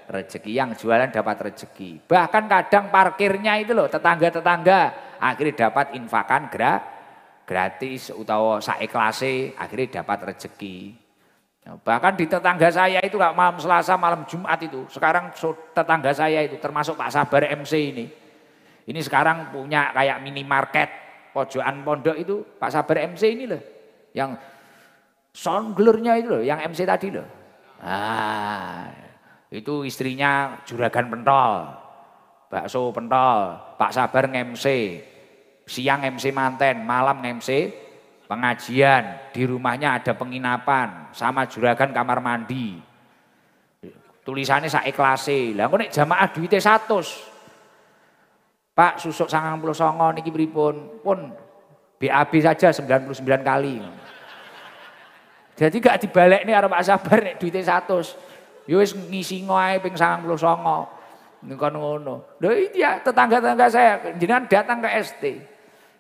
rezeki, yang jualan dapat rezeki. Bahkan kadang parkirnya itu loh tetangga-tetangga akhirnya dapat infakan gratis utawa saiklase akhirnya dapat rezeki. Bahkan di tetangga saya itu gak malam Selasa, malam Jumat itu. Sekarang tetangga saya itu termasuk Pak Sabar MC ini. Ini sekarang punya kayak minimarket pojokan pondok itu Pak Sabar MC ini loh. Yang soundglernya itu loh, yang MC tadi loh. Ah, itu istrinya juragan pentol, bakso pentol, Pak Sabar nge-MC, siang MC manten, malam nge-MC pengajian, di rumahnya ada penginapan, sama juragan kamar mandi. Tulisannya saiklase, lah kok nek jamaah duitnya 100. Pak susuk 99 niki pripun? Pun BAB saja 99 kali. Jadi gak dibalik nih arep Pak Sabar nek duitnya 100. Ya wis ngisi ngoe ping 99. Niku ngono. Lho iya tetangga-tetangga saya jenengan datang ke ST.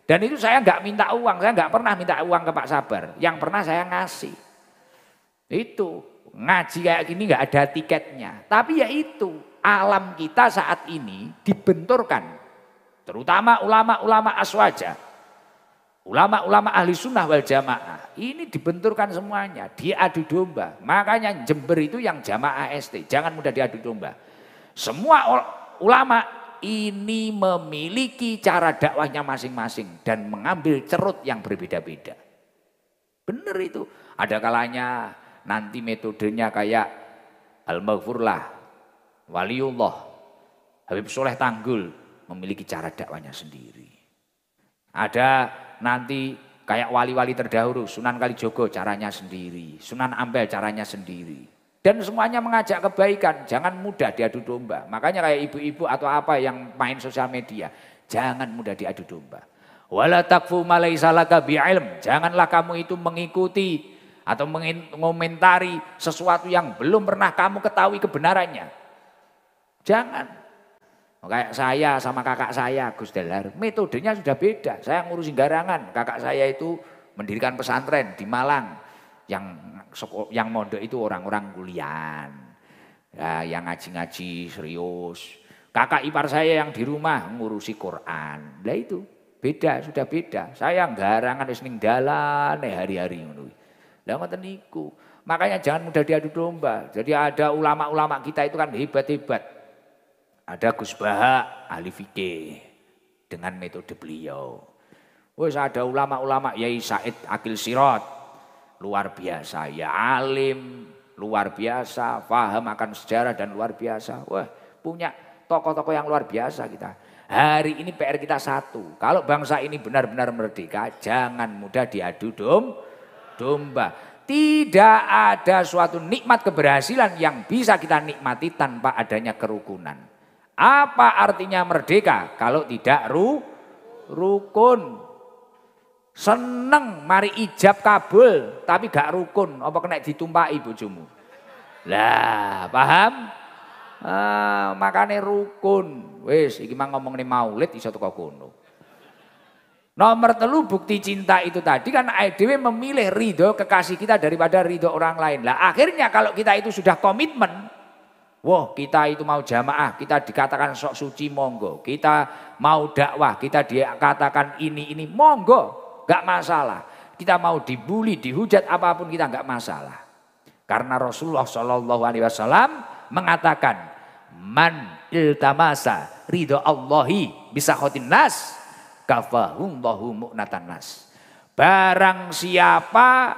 Dan itu saya nggak minta uang, saya nggak pernah minta uang ke Pak Sabar. Yang pernah saya ngasih. Itu ngaji kayak gini nggak ada tiketnya. Tapi ya itu alam kita saat ini dibenturkan. Terutama ulama-ulama aswaja. Ulama-ulama ahli sunnah wal jamaah ini dibenturkan semuanya, diadu domba. Makanya Jember itu yang jamaah ST, jangan mudah diadu domba. Semua ulama ini memiliki cara dakwahnya masing-masing dan mengambil cerut yang berbeda-beda. Benar itu. Ada kalanya nanti metodenya kayak Al-Maghfurlah, Waliullah, Habib Soleh Tanggul memiliki cara dakwahnya sendiri. Ada nanti kayak wali-wali terdahulu, Sunan Kalijogo caranya sendiri, Sunan Ampel caranya sendiri. Dan semuanya mengajak kebaikan, jangan mudah diadu domba. Makanya kayak ibu-ibu atau apa yang main sosial media, jangan mudah diadu domba. Wala takfu ma laisa laka bi'ilm, janganlah kamu itu mengikuti atau mengomentari sesuatu yang belum pernah kamu ketahui kebenarannya. Jangan. Kayak saya sama kakak saya Gus Dahlar, metodenya sudah beda. Saya ngurusin garangan, kakak saya itu mendirikan pesantren di Malang. Yang mondok itu orang-orang kuliahan, ya, yang ngaji-ngaji serius. Kakak ipar saya yang di rumah ngurusi Quran. Lah itu beda, sudah beda. Saya garangan wis ning dalan hari-hari ngono. Lah ngoten niku. Makanya jangan mudah diadu domba. Jadi ada ulama-ulama kita itu kan hebat-hebat. Ada Gus Baha, ahli fikih dengan metode beliau. Wes ada ulama-ulama Yai Said Akil Sirot, luar biasa, ya alim, luar biasa, paham akan sejarah dan luar biasa. Wah, punya tokoh-tokoh yang luar biasa kita. Hari ini PR kita satu, kalau bangsa ini benar-benar merdeka, jangan mudah diadu domba. Tidak ada suatu nikmat keberhasilan yang bisa kita nikmati tanpa adanya kerukunan. Apa artinya merdeka kalau tidak rukun? Seneng mari ijab kabul tapi gak rukun, apa kena ditumpaki bojomu? Lah, paham? Makane rukun. Wis iki mah ngomongne maulid iso teko kono. Nomor 3 bukti cinta itu tadi kan dhewe memilih ridho kekasih kita daripada ridho orang lain. Lah akhirnya kalau kita itu sudah komitmen, wah kita itu mau jamaah, kita dikatakan sok suci monggo. Kita mau dakwah, kita dikatakan ini monggo, gak masalah. Kita mau dibully, dihujat apapun kita gak masalah. Karena Rasulullah SAW mengatakan, man iltamasa ridho Allahi bisa khotin nas. kafahumullahu mu'natan nas. Barang siapa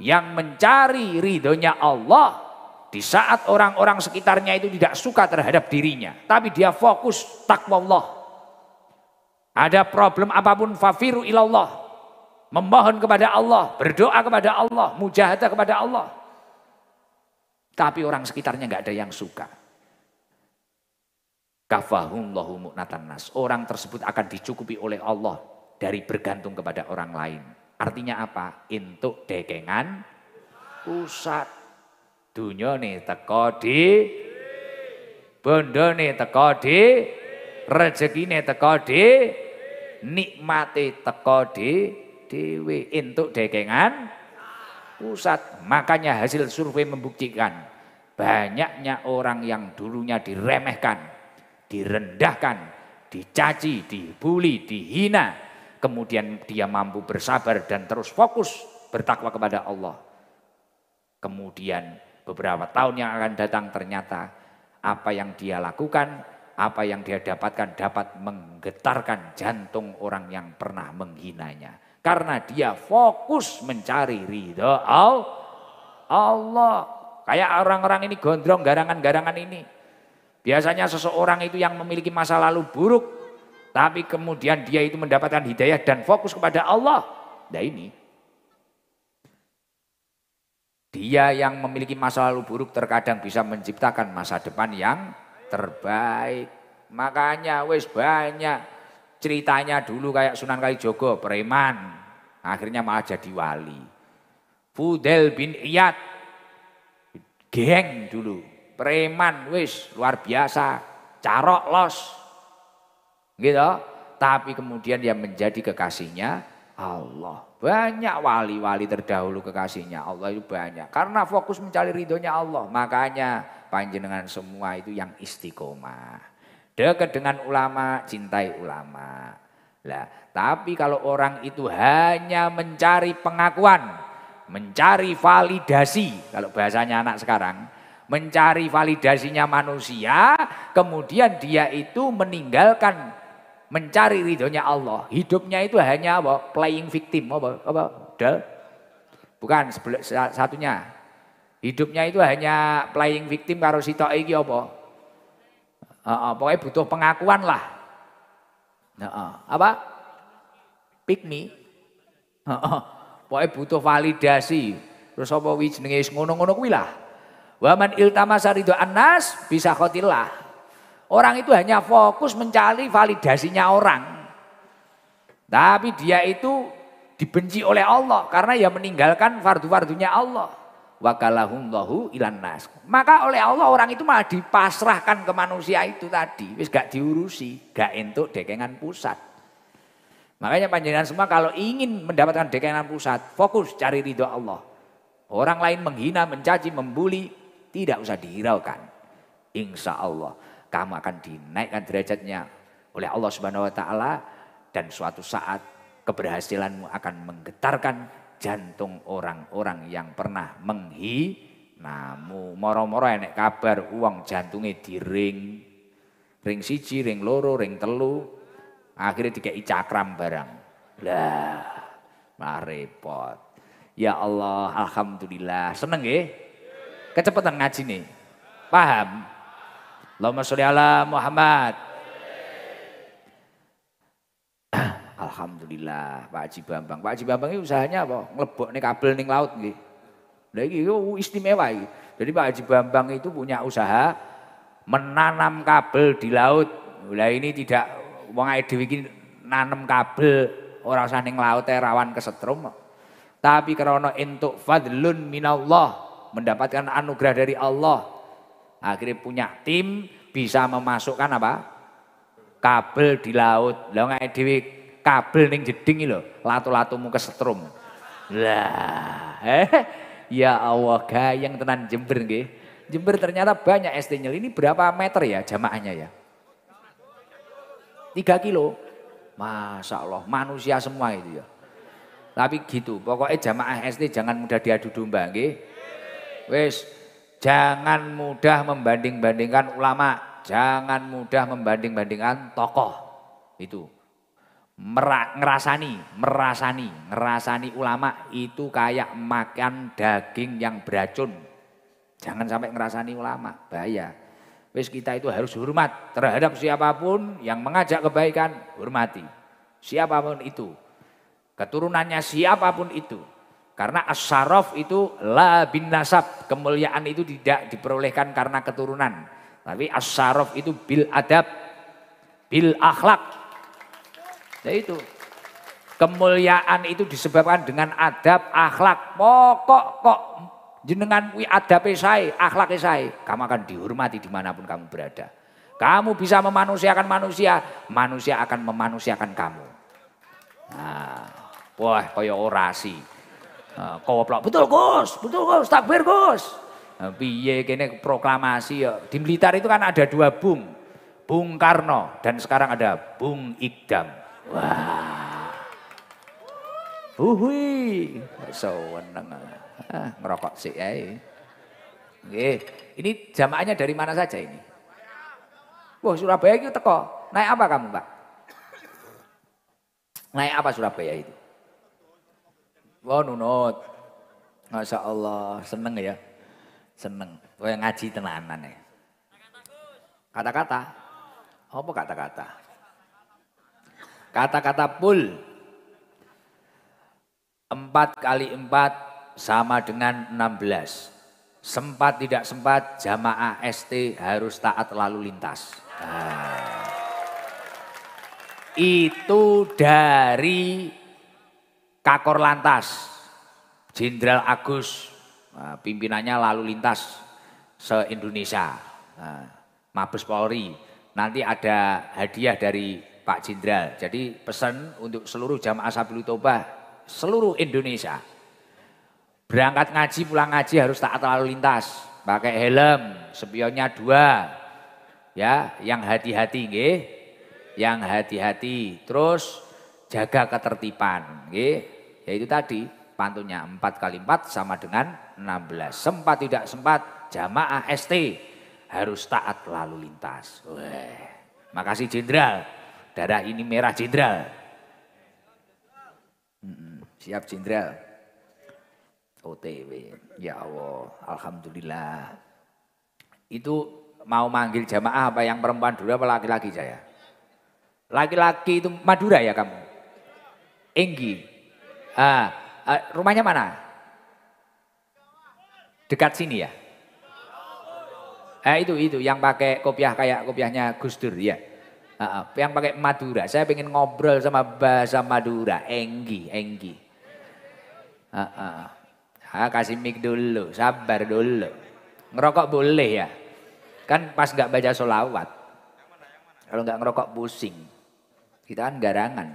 yang mencari ridhonya Allah di saat orang-orang sekitarnya itu tidak suka terhadap dirinya, tapi dia fokus takwa Allah. Ada problem apapun fafiru ilallah, memohon kepada Allah, berdoa kepada Allah, mujahadah kepada Allah. Tapi orang sekitarnya nggak ada yang suka. Kafahumullahu mu'natan nas. Orang tersebut akan dicukupi oleh Allah dari bergantung kepada orang lain. Artinya apa? Entuk dekengan pusat. Dunyane teko di, bondone teko di, rezekine teko di, nikmate teko di dhewe. Entuk dekengan pusat. Makanya hasil survei membuktikan banyaknya orang yang dulunya diremehkan, direndahkan, dicaci, dibuli, dihina, kemudian dia mampu bersabar dan terus fokus bertakwa kepada Allah. Kemudian beberapa tahun yang akan datang ternyata apa yang dia lakukan, apa yang dia dapatkan dapat menggetarkan jantung orang yang pernah menghinanya. Karena dia fokus mencari ridha Allah. Kayak orang-orang ini gondrong garangan-garangan ini. Biasanya seseorang itu yang memiliki masa lalu buruk, tapi kemudian dia itu mendapatkan hidayah dan fokus kepada Allah. Nah ini, dia yang memiliki masa lalu buruk terkadang bisa menciptakan masa depan yang terbaik. Makanya wis banyak ceritanya dulu kayak Sunan Kalijogo, preman, akhirnya malah jadi wali. Fudail bin Iyad, geng dulu, preman wis luar biasa, carok los, gitu. Tapi kemudian dia menjadi kekasihnya Allah. Banyak wali-wali terdahulu kekasihnya Allah itu banyak. Karena fokus mencari ridhonya Allah. Makanya panjenengan semua itu yang istiqomah. Dekat dengan ulama, cintai ulama. Lah, tapi kalau orang itu hanya mencari pengakuan, mencari validasi, kalau bahasanya anak sekarang, mencari validasinya manusia, kemudian dia itu meninggalkan mencari ridhonya Allah. Hidupnya itu hanya apa? Playing victim, apa? Bukan satunya. Hidupnya itu hanya playing victim karo sitok iki apa? Pokoknya butuh pengakuan lah. Apa? Pick me. Pokoknya butuh validasi. Terus apa jenenge ngono-ngono kuwi lah. Wa man iltamasa ridho annas bisa khotillah. Orang itu hanya fokus mencari validasinya orang. Tapi dia itu dibenci oleh Allah karena ya meninggalkan fardu-fardunya Allah. Wa kalahumullahu ilan nas. Maka oleh Allah orang itu malah dipasrahkan ke manusia itu tadi. Wis gak diurusi, gak entuk dekengan pusat. Makanya panjenengan semua kalau ingin mendapatkan dekengan pusat, fokus cari ridho Allah. Orang lain menghina, mencaci, membuli, tidak usah dihiraukan. Insya Allah kamu akan dinaikkan derajatnya oleh Allah Subhanahu wa taala dan suatu saat keberhasilanmu akan menggetarkan jantung orang-orang yang pernah menghinamu. Moro-moro enek kabar uang jantungnya diring. Ring siji, ring loro, ring telu. Akhirnya dikei cakram barang. Lah, malah repot. Ya Allah, alhamdulillah. Seneng nggih? Kecepatan ngaji nih. Paham? Allahumma sholli ala Muhammad. Alhamdulillah Pak Haji Bambang. Pak Haji Bambang ini usahanya apa? Ngelebokne kabel ning laut nggih. Lah iki istimewa iki. Jadi Pak Haji Bambang itu punya usaha menanam kabel di laut. Lah ini tidak wong awake dhewe iki nanam kabel ora usah ning laut rawan kesetrum. Tapi karena entuk fadlun minallah, mendapatkan anugerah dari Allah. Akhirnya punya tim bisa memasukkan apa? Kabel di laut. Lah awake dhewe kabel ning jeding lho, latu-latumu kesetrum. Lah, ya Allah gayeng tenan Jember nggih. Jember ternyata banyak ST-nya. Ini berapa meter ya jamaahnya ya? 3 kilo. Masya Allah, manusia semua itu ya. Tapi gitu, pokoknya jamaah ST jangan mudah diadu domba nggih. Wis, jangan mudah membanding-bandingkan ulama, jangan mudah membanding-bandingkan tokoh. Itu. ngerasani ulama itu kayak makan daging yang beracun. Jangan sampai ngerasani ulama, bahaya. Wis kita itu harus hormat terhadap siapapun yang mengajak kebaikan, hormati. Siapapun itu, keturunannya siapapun itu. Karena as-syaraf itu la bin nasab, kemuliaan itu tidak diperolehkan karena keturunan. Tapi as-syaraf itu bil adab, bil akhlak. Ya itu. Kemuliaan itu disebabkan dengan adab, akhlak. Pokok kok jenengan wi adabe sae, akhlake sae, kamu akan dihormati dimanapun kamu berada. Kamu bisa memanusiakan manusia, manusia akan memanusiakan kamu. Nah, wah kaya orasi. Koplok, betul Gus, takbir Gus. Piye kene proklamasi ya. Di Blitar itu kan ada 2 Bung. Bung Karno dan sekarang ada Bung Ikdam. Wah. Uhui, seneng. Ngerokok sih ae. Nggih, ini jamaahnya dari mana saja ini? Wah, Surabaya itu teko. Naik apa kamu, Pak? Naik apa Surabaya itu? Wah, nunut. Masya Allah, seneng ya. Seneng. Wah, ngaji tenanan ya. Kata-kata. Apa kata-kata? Kata-kata pul. 4 kali 4 sama dengan 16. Sempat tidak sempat jamaah ST harus taat lalu lintas. Nah. Itu dari Kakor Lantas, Jenderal Agus, pimpinannya lalu lintas se-Indonesia. Nah, Mabes Polri, nanti ada hadiah dari Pak Jenderal. Jadi pesan untuk seluruh jamaah Sabilul Tobah, seluruh Indonesia. Berangkat ngaji, pulang ngaji harus taat lalu lintas. Pakai helm, spionnya 2. Ya, yang hati-hati nggih. Yang hati-hati. Terus jaga ketertiban nggih. Ya itu tadi pantunnya 4 kali 4 sama dengan 16. Sempat tidak sempat jamaah ST harus taat lalu lintas. Wah, makasih Jenderal. Darah ini merah Jenderal. Siap Jenderal. OTW. Ya Allah, alhamdulillah. Itu mau manggil jamaah apa yang perempuan dulu apa laki-laki saya? Laki-laki itu Madura ya kamu? Enggi. Rumahnya mana? Dekat sini ya? Itu yang pakai kopiah kayak kopiahnya Gus Dur ya. Yang pakai Madura. Saya pengen ngobrol sama bahasa Madura. Enggi. Kasih mic dulu, sabar dulu. Ngerokok boleh ya? Kan pas nggak baca sholawat. Kalau nggak ngerokok pusing. Kita kan garangan.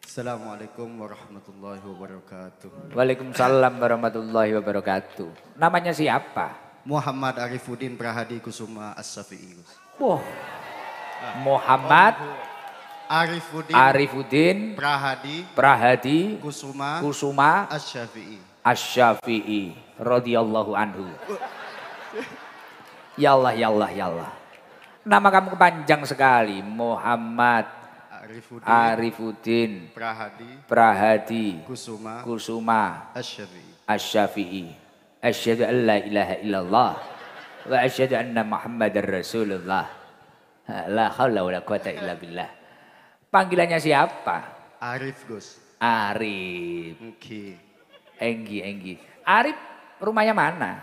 Assalamualaikum warahmatullahi wabarakatuh. Waalaikumsalam warahmatullahi wabarakatuh. Namanya siapa? Muhammad Arifuddin Prahadi Kusuma As-Syafi'i. Wah. Muhammad Arifuddin Prahadi Kusuma As-Syafi'i radhiyallahu anhu. Ya Allah. Nama kamu panjang sekali. Muhammad Arifuddin Prahadi Kusuma Asy-Syafi'i. Asyhadu an la ilaha illallah wa asyhadu anna Muhammadar Rasulullah. La haula wala quwata illa billah. Panggilannya siapa? Arif Gus. Arif. Okay. Enggi. Arif rumahnya mana?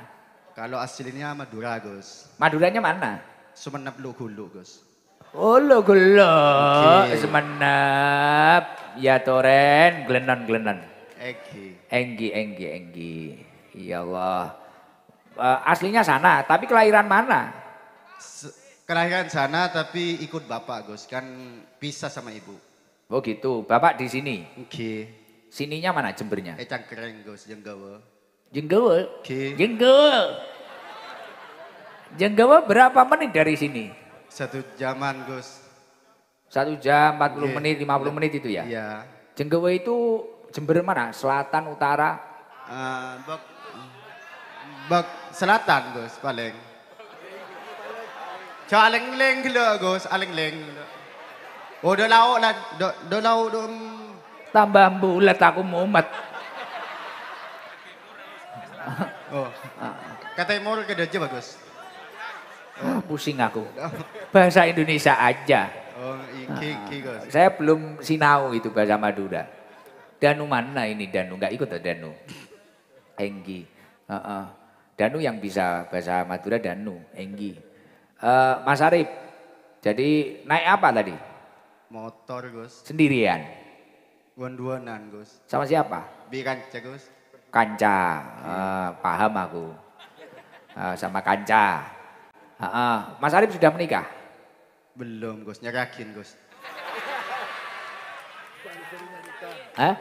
Kalau aslinya Madura Gus. Maduranya mana? Sumenep Luhulu Gus. Oh lo gelo, semenap, ya toren, glenon. Enggi. Ya Allah. Aslinya sana, tapi kelahiran mana? Kelahiran sana tapi ikut bapak Gus, kan pisah sama ibu. Oh gitu, bapak di sini. Oke. Sininya mana Jembernya? Cangkring Gus, Jenggawa. Oke. Jenggawa berapa menit dari sini? 1 jaman Gus. 1 jam 40 menit 50 menit itu ya? Iya. Jenggawa itu Jember mana? Selatan, utara? Bak selatan Gus paling. Aling-ling gila Gus, aling-ling. Oh, do lauk lah. Do lauk do. Tambah bulat aku mumet. Oh. Kata mau ke aja bagus. Pusing aku. Bahasa Indonesia aja. Oh, iki Gus. Saya belum sinau itu bahasa Madura. Danu mana ini Danu? Enggak ikut Danu. Enggi. Danu yang bisa bahasa Madura Danu, Enggi. Mas Arif, jadi naik apa tadi? Motor Gus. Sendirian? Duan-duanan Gus. Sama siapa? Bi kanca Gus. Kanca, paham aku. Sama Kanca. Mas Arif sudah menikah? Belum Gus, nyerakin Gus. Hah?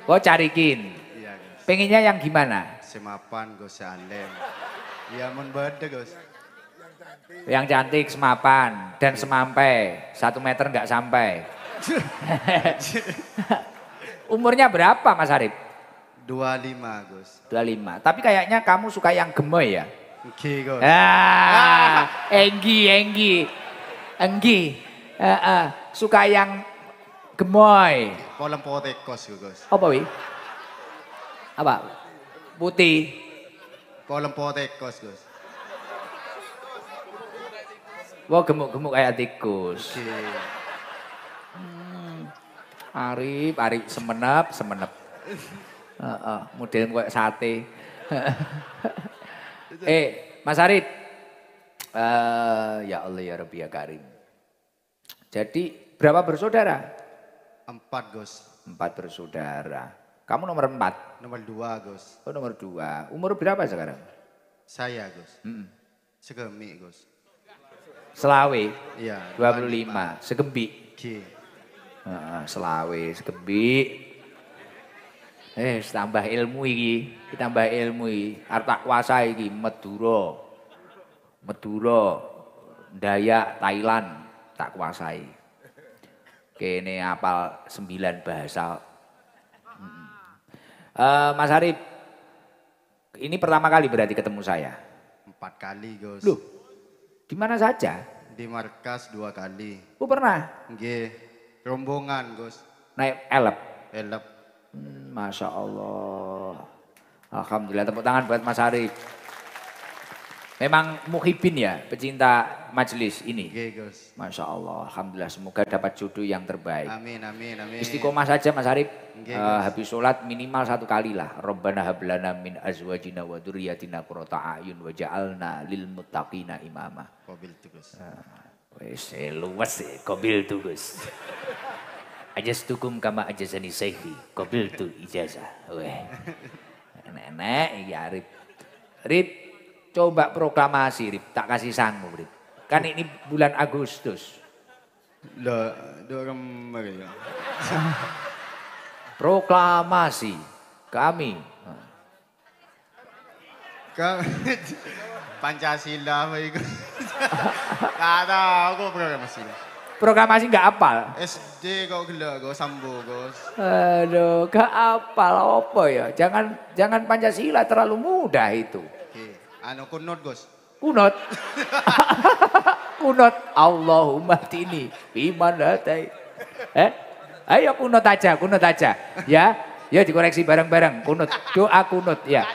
Oh carikin. Iya Gus. Pengennya yang gimana? Semapan Gus, seandem. Iya mun beda Gus. Yang cantik semapan dan semampai. 1 meter nggak sampai. Umurnya berapa Mas Arif? 25 Gus. 25. Tapi kayaknya kamu suka yang gemoy ya? Oke Gus. Enggi. Suka yang gemoy. Polam potekos Gus. Apa wi? Apa? Putih. Polam potekos Gus. Wah gemuk-gemuk kayak tikus. Oke. Arif semenep. Model kayak sate. Mas Arif. Ya Allah ya Rabbi ya Karim. Jadi berapa bersaudara? 4 Gus. 4 bersaudara. Kamu nomor 4? Nomor 2 Gus. Oh nomor 2. Umur berapa sekarang? Saya Gus. Segemi Gus. Selawe? Iya. 25. Segembi? Oke. Selawe, segembi. Tambah ilmu iki. Tambah ilmu iki. Arep tak kuasai iki Madura. Dayak, Thailand tak kuasai. Kene apal 9 bahasa. Mas Arif, ini pertama kali berarti ketemu saya? 4 kali Gus. Loh, di mana saja? Di markas 2 kali. Oh pernah? Nggih. Rombongan Gus. Naik elep? Elep. Masya Allah. Alhamdulillah, tepuk tangan buat Mas Arif. Memang muhibin ya, pecinta majelis ini. Nggih Gus. Masya Allah, Alhamdulillah semoga dapat jodoh yang terbaik. Amin. Istiqomah saja Mas Arif, Nggih, habis sholat minimal 1 kali lah. Rabbana hablana min azwajina wa dzurriyyatina qurrata a'yun waj'alna lil muttaqina imama. Qabil tu Gus. Wes luwes qabil tu Gus. Ajastukum kama ajazani sayyidi, qabil tu ijazah. Weh. Nenek iki Arif. Rip, coba proklamasi Rip, tak kasih sangu Rip. Kan ini bulan Agustus. Lah, dorong mereka. Proklamasi kami. Pancasila apa itu? Ada aku proklamasi. Proklamasi nggak apal. SD kok gila, kok sambo Gus. Aduh, gak apal apa ya? Jangan Pancasila terlalu mudah itu. Oke, kunut Gus. Kunut. Kunut. Allahumma tini biman hatai. Ayo kunut aja. Ya, dikoreksi bareng-bareng. Kunut, doa kunut ya.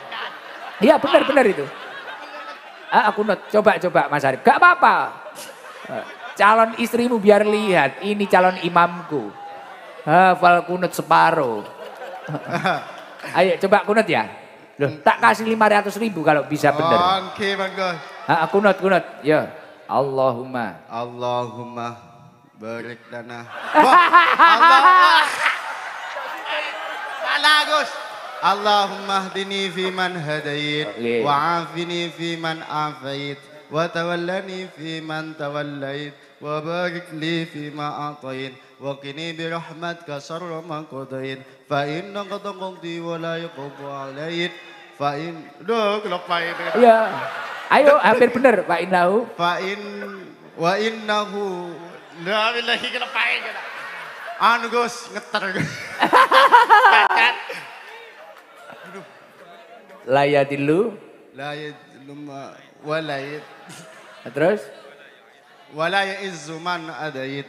Iya benar itu. Kunut, coba Mas Arif. Gak apa-apa. Calon istrimu biar lihat, ini calon imamku. Hafal kunut separuh. Ayo coba kunut ya. Loh, tak kasih 500.000 kalau bisa benar. Oke, bagus. Kunut. Ya. Allahumma barik lana. Allah. Gus. Allahumma hdini fi man hadait wa afini fi man afait wa tawallani fi man tawallait wa barik li fi ma atait wa qini bi rahmatika syarra ma qadait fa innaka taqdi wa la yuqda alait fa in kelopai itu. Iya. Ayo hampir benar Pak Innahu. Wa innahu la billahi kelopai kita. Gus ngeter. Layadillu. Walayit. Terus? Walaya izzu man adait.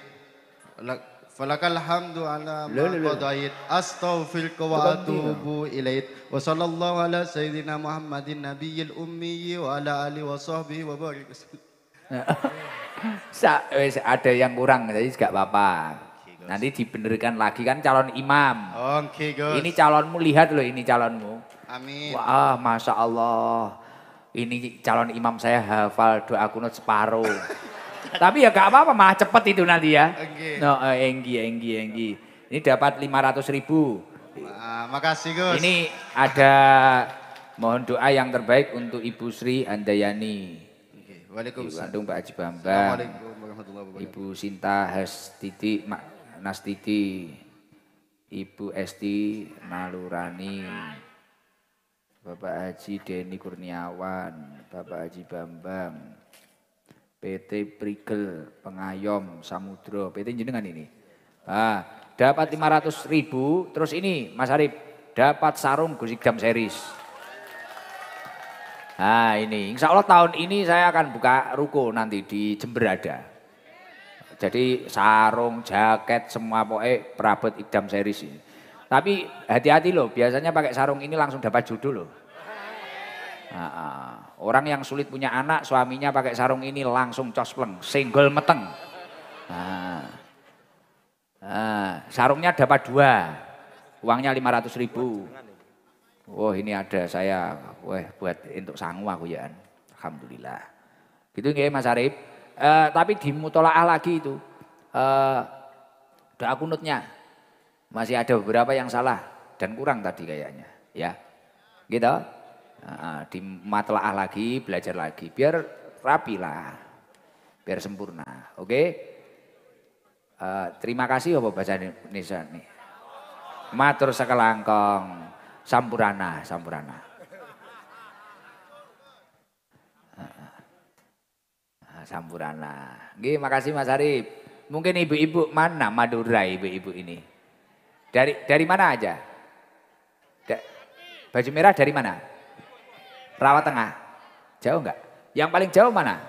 Falakal hamdu ala ma qadait astaghfiruka wa atubu ilaik wa sallallahu ala sayyidina Muhammadin nabiyil ummi wa ala alihi wa sahbihi wa barik. Ada yang kurang jadi enggak apa-apa. Nanti dibenerkan lagi kan calon imam. Oke, Gus. Ini calonmu, lihat loh ini calonmu. Amin. Wah, Masya Allah. Ini calon imam saya hafal doa kunut separuh. Tapi ya gak apa-apa, mah cepet itu nanti ya. No, Enggi. Ini dapat 500.000. Makasih Gus. Ini ada mohon doa yang terbaik untuk Ibu Sri Handayani. Waalaikumsalam. Bandung Pak Haji Bambang. Assalamualaikum warahmatullahi wabarakatuh. Ibu Sinta Hastiti Nastiti. Ibu Esti Nalurani. Bapak Haji Deni Kurniawan. Bapak Haji Bambang. PT Prigel Pengayom Samudro. PT jenengan ini. Dapat 500.000. Terus ini Mas Arif dapat sarung Gus Ikdam series. Nah ini insya Allah tahun ini saya akan buka ruko nanti di Jember ada. Jadi sarung, jaket, semua pokoknya perabot Ikdam series ini. Tapi hati-hati loh, biasanya pakai sarung ini langsung dapat jodoh loh. Orang yang sulit punya anak, suaminya pakai sarung ini langsung cospleng, senggol meteng. Sarungnya dapat 2, uangnya 500.000. Wah ini ada saya, buat untuk sangu aku ya, alhamdulillah. Gitu nggih Mas Arif. Tapi di mutolaah lagi itu, doa kunutnya masih ada beberapa yang salah dan kurang tadi kayaknya, ya, gitu. Di matlaah lagi, belajar lagi, biar rapi lah, biar sempurna, oke? Terima kasih apa bahasa Indonesia nih? Matur sakelangkong, sampurana. Sampurana. Nggih, makasih Mas Arif. Mungkin ibu-ibu mana Madura ibu-ibu ini? Dari mana aja? Baju merah dari mana? Rawa Tengah. Jauh enggak? Yang paling jauh mana?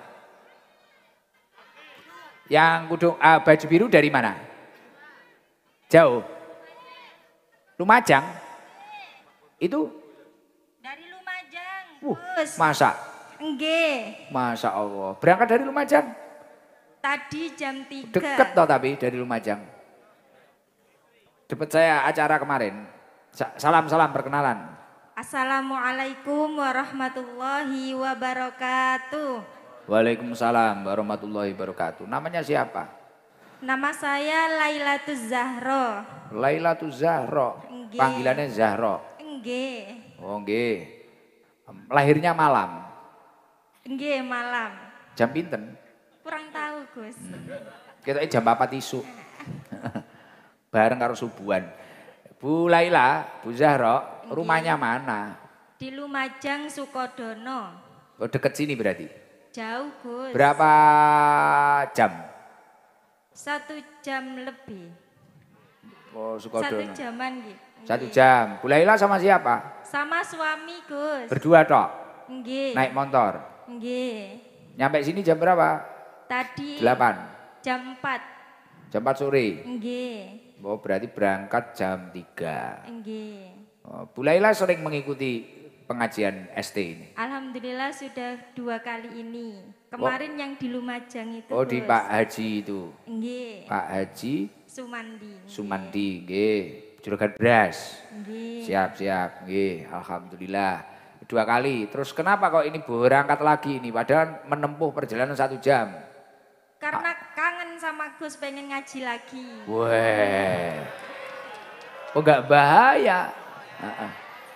Yang baju biru dari mana? Jauh. Lumajang. Itu? Dari Lumajang. Masa? Nggih. Masya Allah. Berangkat dari Lumajang? Tadi jam 3. Deket toh tapi dari Lumajang. Dapat saya acara kemarin. Salam perkenalan. Assalamualaikum warahmatullahi wabarakatuh. Waalaikumsalam warahmatullahi wabarakatuh. Namanya siapa? Nama saya Lailatuz Zahro. Lailatuz Zahro. Nggih. Panggilannya Zahro. Nggih. Oh nggih. Lahirnya malam. Nggih, malam. Jam pinten? Kurang tahu, Gus. Kita jam 4 isu. Bareng karo subuhan. Bu Laila, Bu Zahro, rumahnya mana? Di Lumajang Sukodono. Oh, deket sini berarti? Jauh, Gus. Berapa jam? 1 jam lebih. Oh, Sukodono. 1 jaman gitu. 1 jam. Bu Laila sama siapa? Sama suami, Gus. Berdua tok? Nggih. Naik motor? Nggih. Nyampe sini jam berapa? Tadi 8? jam 4. Jam 4 sore? Nggih. Oh, berarti berangkat jam 3. Nggih. Oh, Bu Laila sering mengikuti pengajian ST ini? Alhamdulillah sudah 2 kali ini. Kemarin yang di Lumajang itu. Oh, di Pak Haji itu? Nggih. Pak Haji? Sumandi. Nggih. Juragan Beras? Nggih. Siap. Nggih, alhamdulillah. 2 kali. Terus kenapa kok ini berangkat lagi ini? Padahal menempuh perjalanan 1 jam. Karena kangen sama Gus, pengen ngaji lagi. Weh. Oh enggak bahaya.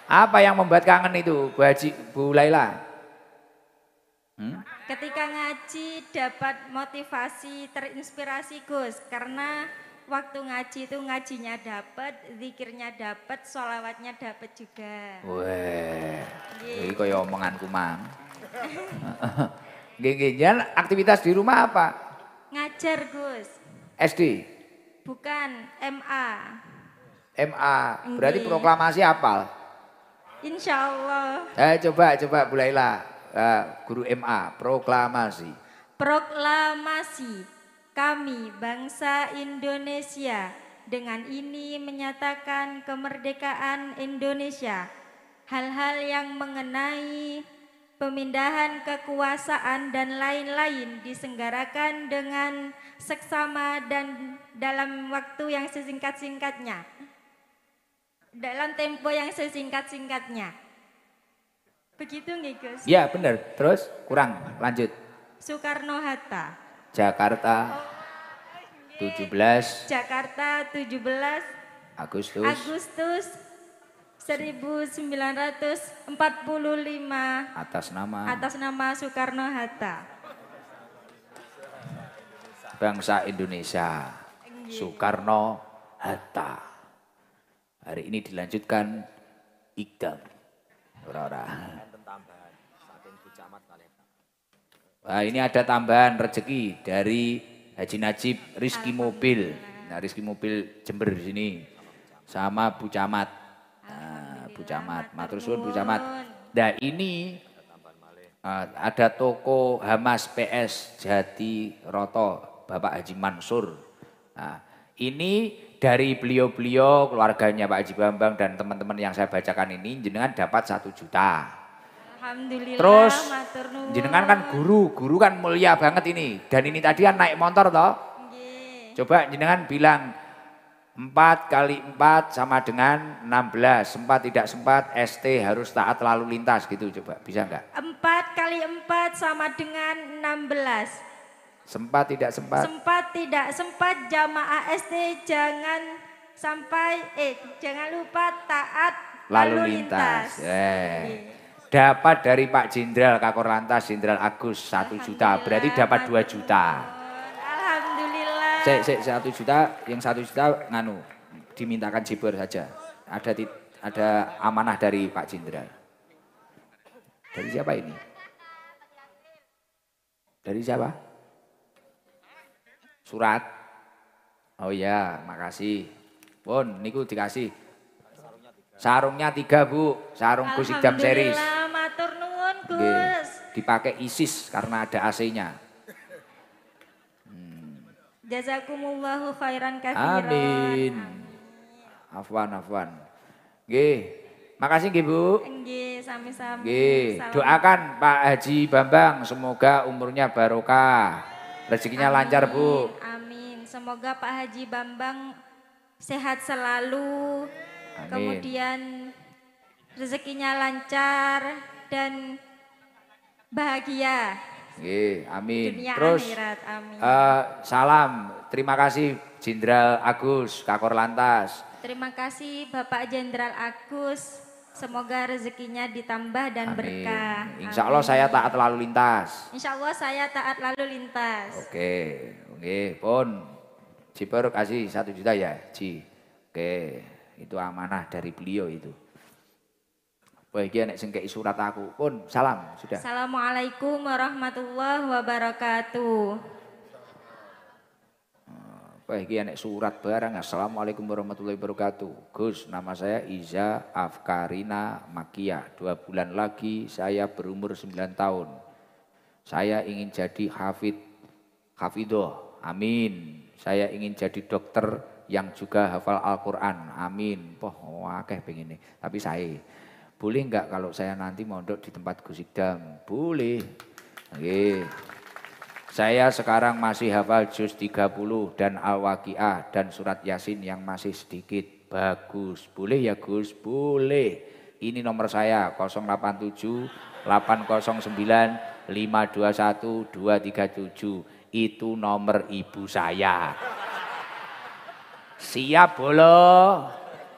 Apa yang membuat kangen itu Bu Laila? Ketika ngaji dapat motivasi, terinspirasi Gus. Karena waktu ngaji itu ngajinya dapat, zikirnya dapat, sholawatnya dapat juga. Weh. Ini kaya omonganku mang. Gini, aktivitas di rumah apa? Ngajar Gus. SD? Bukan, MA. MA, berarti proklamasi hafal? Insya Allah. Coba Bu Laila, guru MA, proklamasi. Proklamasi. kami bangsa Indonesia dengan ini menyatakan kemerdekaan Indonesia. Hal-hal yang mengenai pemindahan kekuasaan dan lain-lain diselenggarakan dengan seksama dan dalam waktu yang sesingkat-singkatnya. Dalam tempo yang sesingkat-singkatnya. Begitu nggih Gus? Ya benar, terus kurang, lanjut. Soekarno-Hatta. Jakarta 17 Jakarta 17 Agustus 1945 atas nama Soekarno-Hatta. Bangsa Indonesia Soekarno-Hatta. Hari ini dilanjutkan Ikdam. Ora-ora. Nah, ini ada tambahan rezeki dari Haji Najib Rizky Mobil. Nah, Rizky Mobil Jember di sini sama Bu Camat. Nah, Bu Camat, matur suwun Bu Camat. Nah, ini ada toko Hamas PS Jati Roto Bapak Haji Mansur. Nah, ini dari beliau-beliau keluarganya Pak Haji Bambang dan teman-teman yang saya bacakan ini jenengan dapat 1 juta. Alhamdulillah. Terus matur nuwun. jenengan kan guru kan mulia banget ini. Dan ini tadi kan naik motor toh. Nggih. Coba jenengan bilang 4 kali 4 sama dengan 16. Sempat tidak sempat ST harus taat lalu lintas gitu coba. Bisa enggak? 4 kali 4 sama dengan 16. Sempat tidak sempat. Sempat tidak sempat jamaah ST jangan lupa taat lalu lintas. Dapat dari Pak Jenderal Kakor Lantas Jenderal Agus 1 juta. Berarti dapat 2 juta. Alhamdulillah. 1 juta, yang 1 juta nganu dimintakan Jibur saja. Ada amanah dari Pak Jenderal. Dari siapa ini? Dari siapa? Surat. Oh iya, makasih. Pun niku dikasih. Sarungnya 3 Bu, sarung Gus Ikdam series. Alhamdulillah, matur nuwun Gus. Dipakai ISIS karena ada AC-nya. Jazakumullahu khairan katsiran. Amin. Afwan. Nggih. Makasih nggih Bu. Nggih, sami-sami. Nggih, doakan Pak Haji Bambang semoga umurnya barokah. Rezekinya lancar Bu. Amin. Semoga Pak Haji Bambang sehat selalu. Amin. Kemudian rezekinya lancar dan bahagia. Nggih, amin. Dunia Terus akhirat, amin. Salam, terima kasih Jenderal Agus Kakor Lantas. Terima kasih Bapak Jenderal Agus. Semoga rezekinya ditambah dan Amin. berkah. Insya Allah saya taat lalu lintas. Insya Allah saya taat lalu lintas. Oke, pun Ciper kasih 1 juta ya, Ci. Oke, itu amanah dari beliau itu. Bagian nek sing kei surat aku pun salam sudah. Assalamualaikum warahmatullahi wabarakatuh. Bagian nek surat barang. Assalamualaikum warahmatullahi wabarakatuh. Gus, nama saya Iza Afkarina Makia. 2 bulan lagi saya berumur 9 tahun. Saya ingin jadi hafidoh. Amin. Saya ingin jadi dokter yang juga hafal Al-Quran. Amin. Poh, akeh pengen nih. Tapi saya boleh enggak kalau saya nanti mondok di tempat Gus Ikdam? Boleh. Oke. Saya sekarang masih hafal juz 30 dan Al-Waqiah dan surat Yasin yang masih sedikit. Bagus. Boleh ya Gus? Boleh. Ini nomor saya 087 809 521 237. Itu nomor ibu saya. Siap bolo.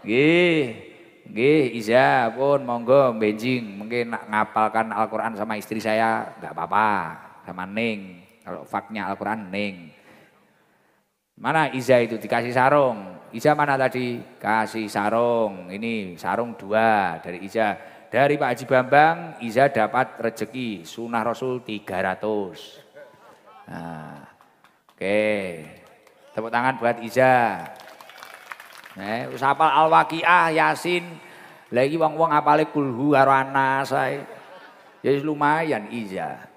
Nggih, Iza pun monggo benjing. Mungkin ngapalkan Al-Quran sama istri saya enggak apa-apa. Sama Ning. Kalau faknya Al-Quran Ning. Mana Iza itu dikasih sarung. Iza mana tadi? Kasih sarung. Ini sarung 2 dari Iza. Dari Pak Haji Bambang, Iza dapat rezeki Sunnah Rasul 300. Nah, oke. Tepuk tangan buat Iza. Hafal Al-Waqiah, Yasin. Lagi wong-wong hafale kulhu karo anas ae. Ya lumayan Iza.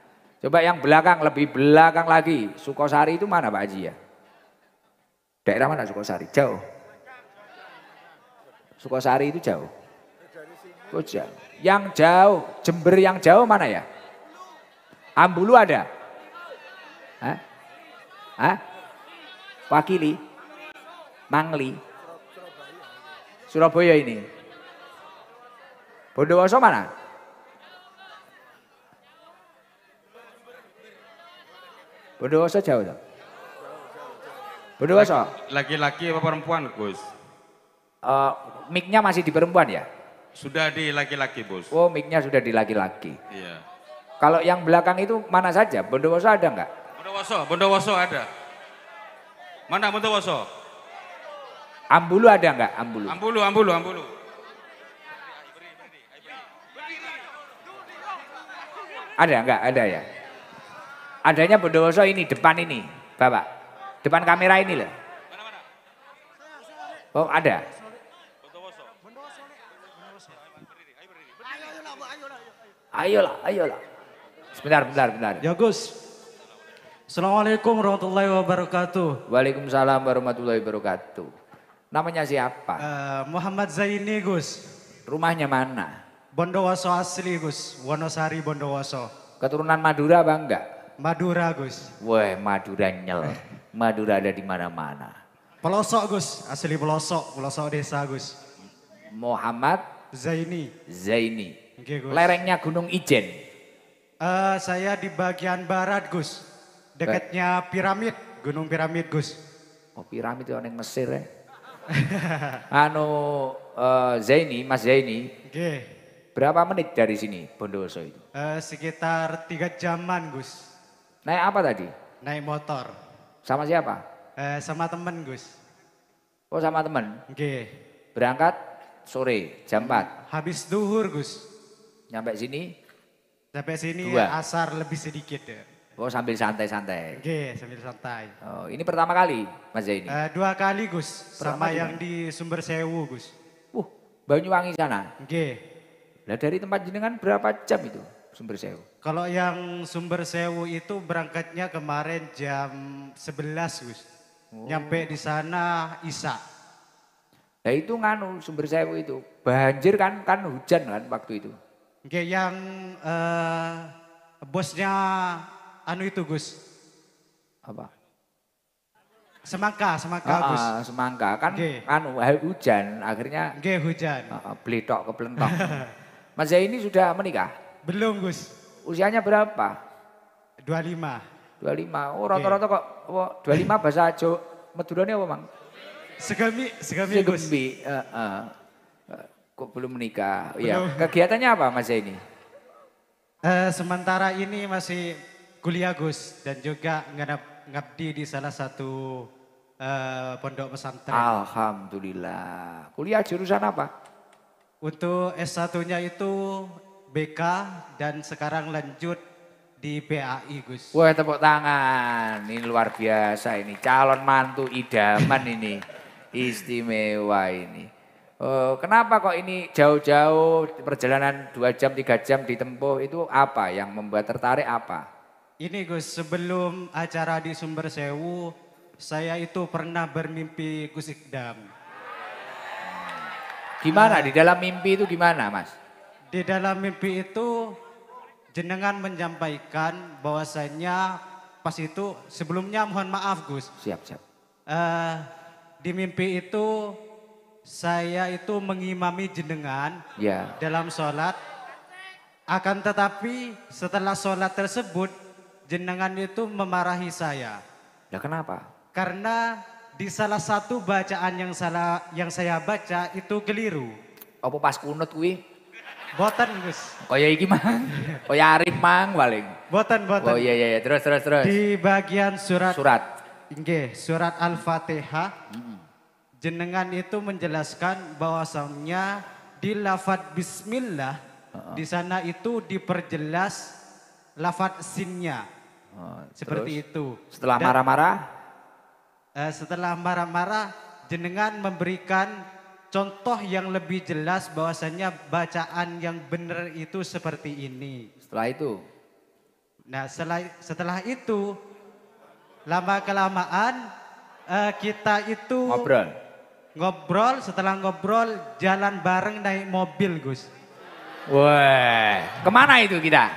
Coba yang belakang, lebih belakang lagi. Sukosari itu mana Pak Haji ya? Daerah mana Sukosari? Jauh. Sukosari itu jauh. Oh, jauh. Yang jauh, Jember yang jauh mana ya? Ambulu ada? Hah? Hah? Wakili? Mangli? Surabaya ini? Bondowoso mana? Bondowoso jauh tak? Bondowoso? Laki-laki apa perempuan Gus? Mic-nya masih di perempuan ya? Sudah di laki-laki Bos. Oh mic-nya sudah di laki-laki. Iya. Kalau yang belakang itu mana saja? Bondowoso ada enggak? Bondowoso ada. Mana Bondowoso? Ambulu ada enggak? Ambulu. Ambulu. Ada enggak? Ada ya? Adanya Bondowoso ini, depan ini, Bapak. Depan kamera ini loh. Oh ada? Ayolah. Sebentar. Ya Gus. Assalamualaikum warahmatullahi wabarakatuh. Waalaikumsalam warahmatullahi wabarakatuh. Namanya siapa? Muhammad Zaini Gus. Rumahnya mana? Bondowoso asli Gus. Wonosari Bondowoso. Keturunan Madura apa enggak? Madura Gus. Wah Madura nyel. Madura ada di mana-mana. Pelosok Gus. Asli pelosok desa Gus. Muhammad Zaini. Oke, Gus. Lerengnya Gunung Ijen. Saya di bagian barat Gus. Dekatnya piramid. Gunung Piramid Gus. Oh piramid itu yang Mesir ya. Zaini, Mas Zaini. Oke. Berapa menit dari sini Bondowoso itu? Sekitar 3 jaman Gus. Naik apa tadi? Naik motor. Sama siapa? Sama temen Gus. Oh sama teman. Oke. Berangkat sore jam 4. Habis duhur Gus. Nyampe sini. Sampai sini 2. asar lebih sedikit ya. Oh sambil santai-santai. Oke, sambil santai. Oh, ini pertama kali Mas Zaini? 2 kali Gus, Pertama sama di yang mana? di Sumber Sewu Gus. Banyuwangi sana. Oke. Lah dari tempat jenengan berapa jam itu Sumber Sewu? Kalau yang Sumber Sewu itu berangkatnya kemarin jam 11 Gus. Nyampe di sana Isa. Nah itu nganu Sumber Sewu itu. Banjir kan hujan kan waktu itu. Oke, yang bosnya anu itu Gus. Apa? Semangka Gus. Semangka kan Oke. hujan akhirnya Oke, hujan. beletok keplentong. Mas Zaini sudah menikah? Belum Gus. Usianya berapa? 25. 25. Oh rata-rata kok 25 bahasa Jawa Madurane apa Mang? Segemi Gus. Segembi. Kok belum menikah? Iya. Belum. Kegiatannya apa Mas Zaini? Sementara ini masih kuliah Gus dan juga ngabdi di salah satu pondok pesantren. Alhamdulillah. Kuliah jurusan apa? Untuk S1-nya itu BK dan sekarang lanjut di PAI Gus. Wah tepuk tangan. Ini luar biasa ini. Calon mantu idaman ini. Istimewa ini. Oh, kenapa kok ini jauh-jauh perjalanan 2 jam 3 jam ditempuh itu apa yang membuat tertarik apa? Ini Gus, sebelum acara di Sumber Sewu, saya itu pernah bermimpi Gus Ikdam. Gimana di dalam mimpi itu gimana Mas? Di dalam mimpi itu jenengan menyampaikan bahwasanya pas itu sebelumnya mohon maaf Gus. Siap. Di mimpi itu saya itu mengimami jenengan Ya. dalam sholat. Akan tetapi setelah sholat tersebut jenengan itu memarahi saya. Ya kenapa? Karena di salah satu bacaan yang saya baca itu keliru. Apa pas kunut kuwi? Boten Gus. Kaya iki mang. Kaya Arif mang paling. Boten. Oh iya. Terus. Di bagian surat Surat. Al-Fatihah. Jenengan itu menjelaskan bahwasannya di lafadz bismillah di sana itu diperjelas lafadz sinnya. Seperti Terus, itu. Setelah Dan, marah-marah? setelah marah-marah jenengan memberikan contoh yang lebih jelas bahwasannya bacaan yang benar itu seperti ini. Setelah itu? Nah setelah itu lama kelamaan kita itu ngobrol, setelah ngobrol jalan bareng naik mobil Gus. Wah, kemana itu kita?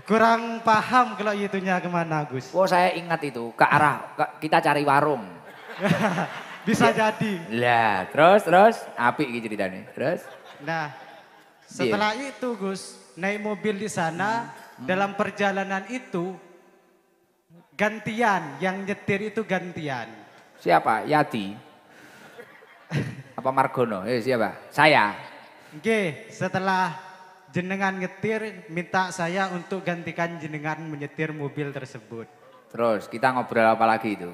Kurang paham kalau itunya kemana Gus. Oh saya ingat itu, kita cari warung. Bisa jadi. Lah, terus apik iki ceritanya. Terus? Nah, setelah itu Gus, naik mobil di sana, dalam perjalanan itu gantian, yang nyetir itu gantian. Siapa? Yati? Apa Margono? Siapa? Saya. Oke, setelah jenengan nyetir, minta saya untuk gantikan jenengan menyetir mobil tersebut. Terus kita ngobrol apa lagi itu?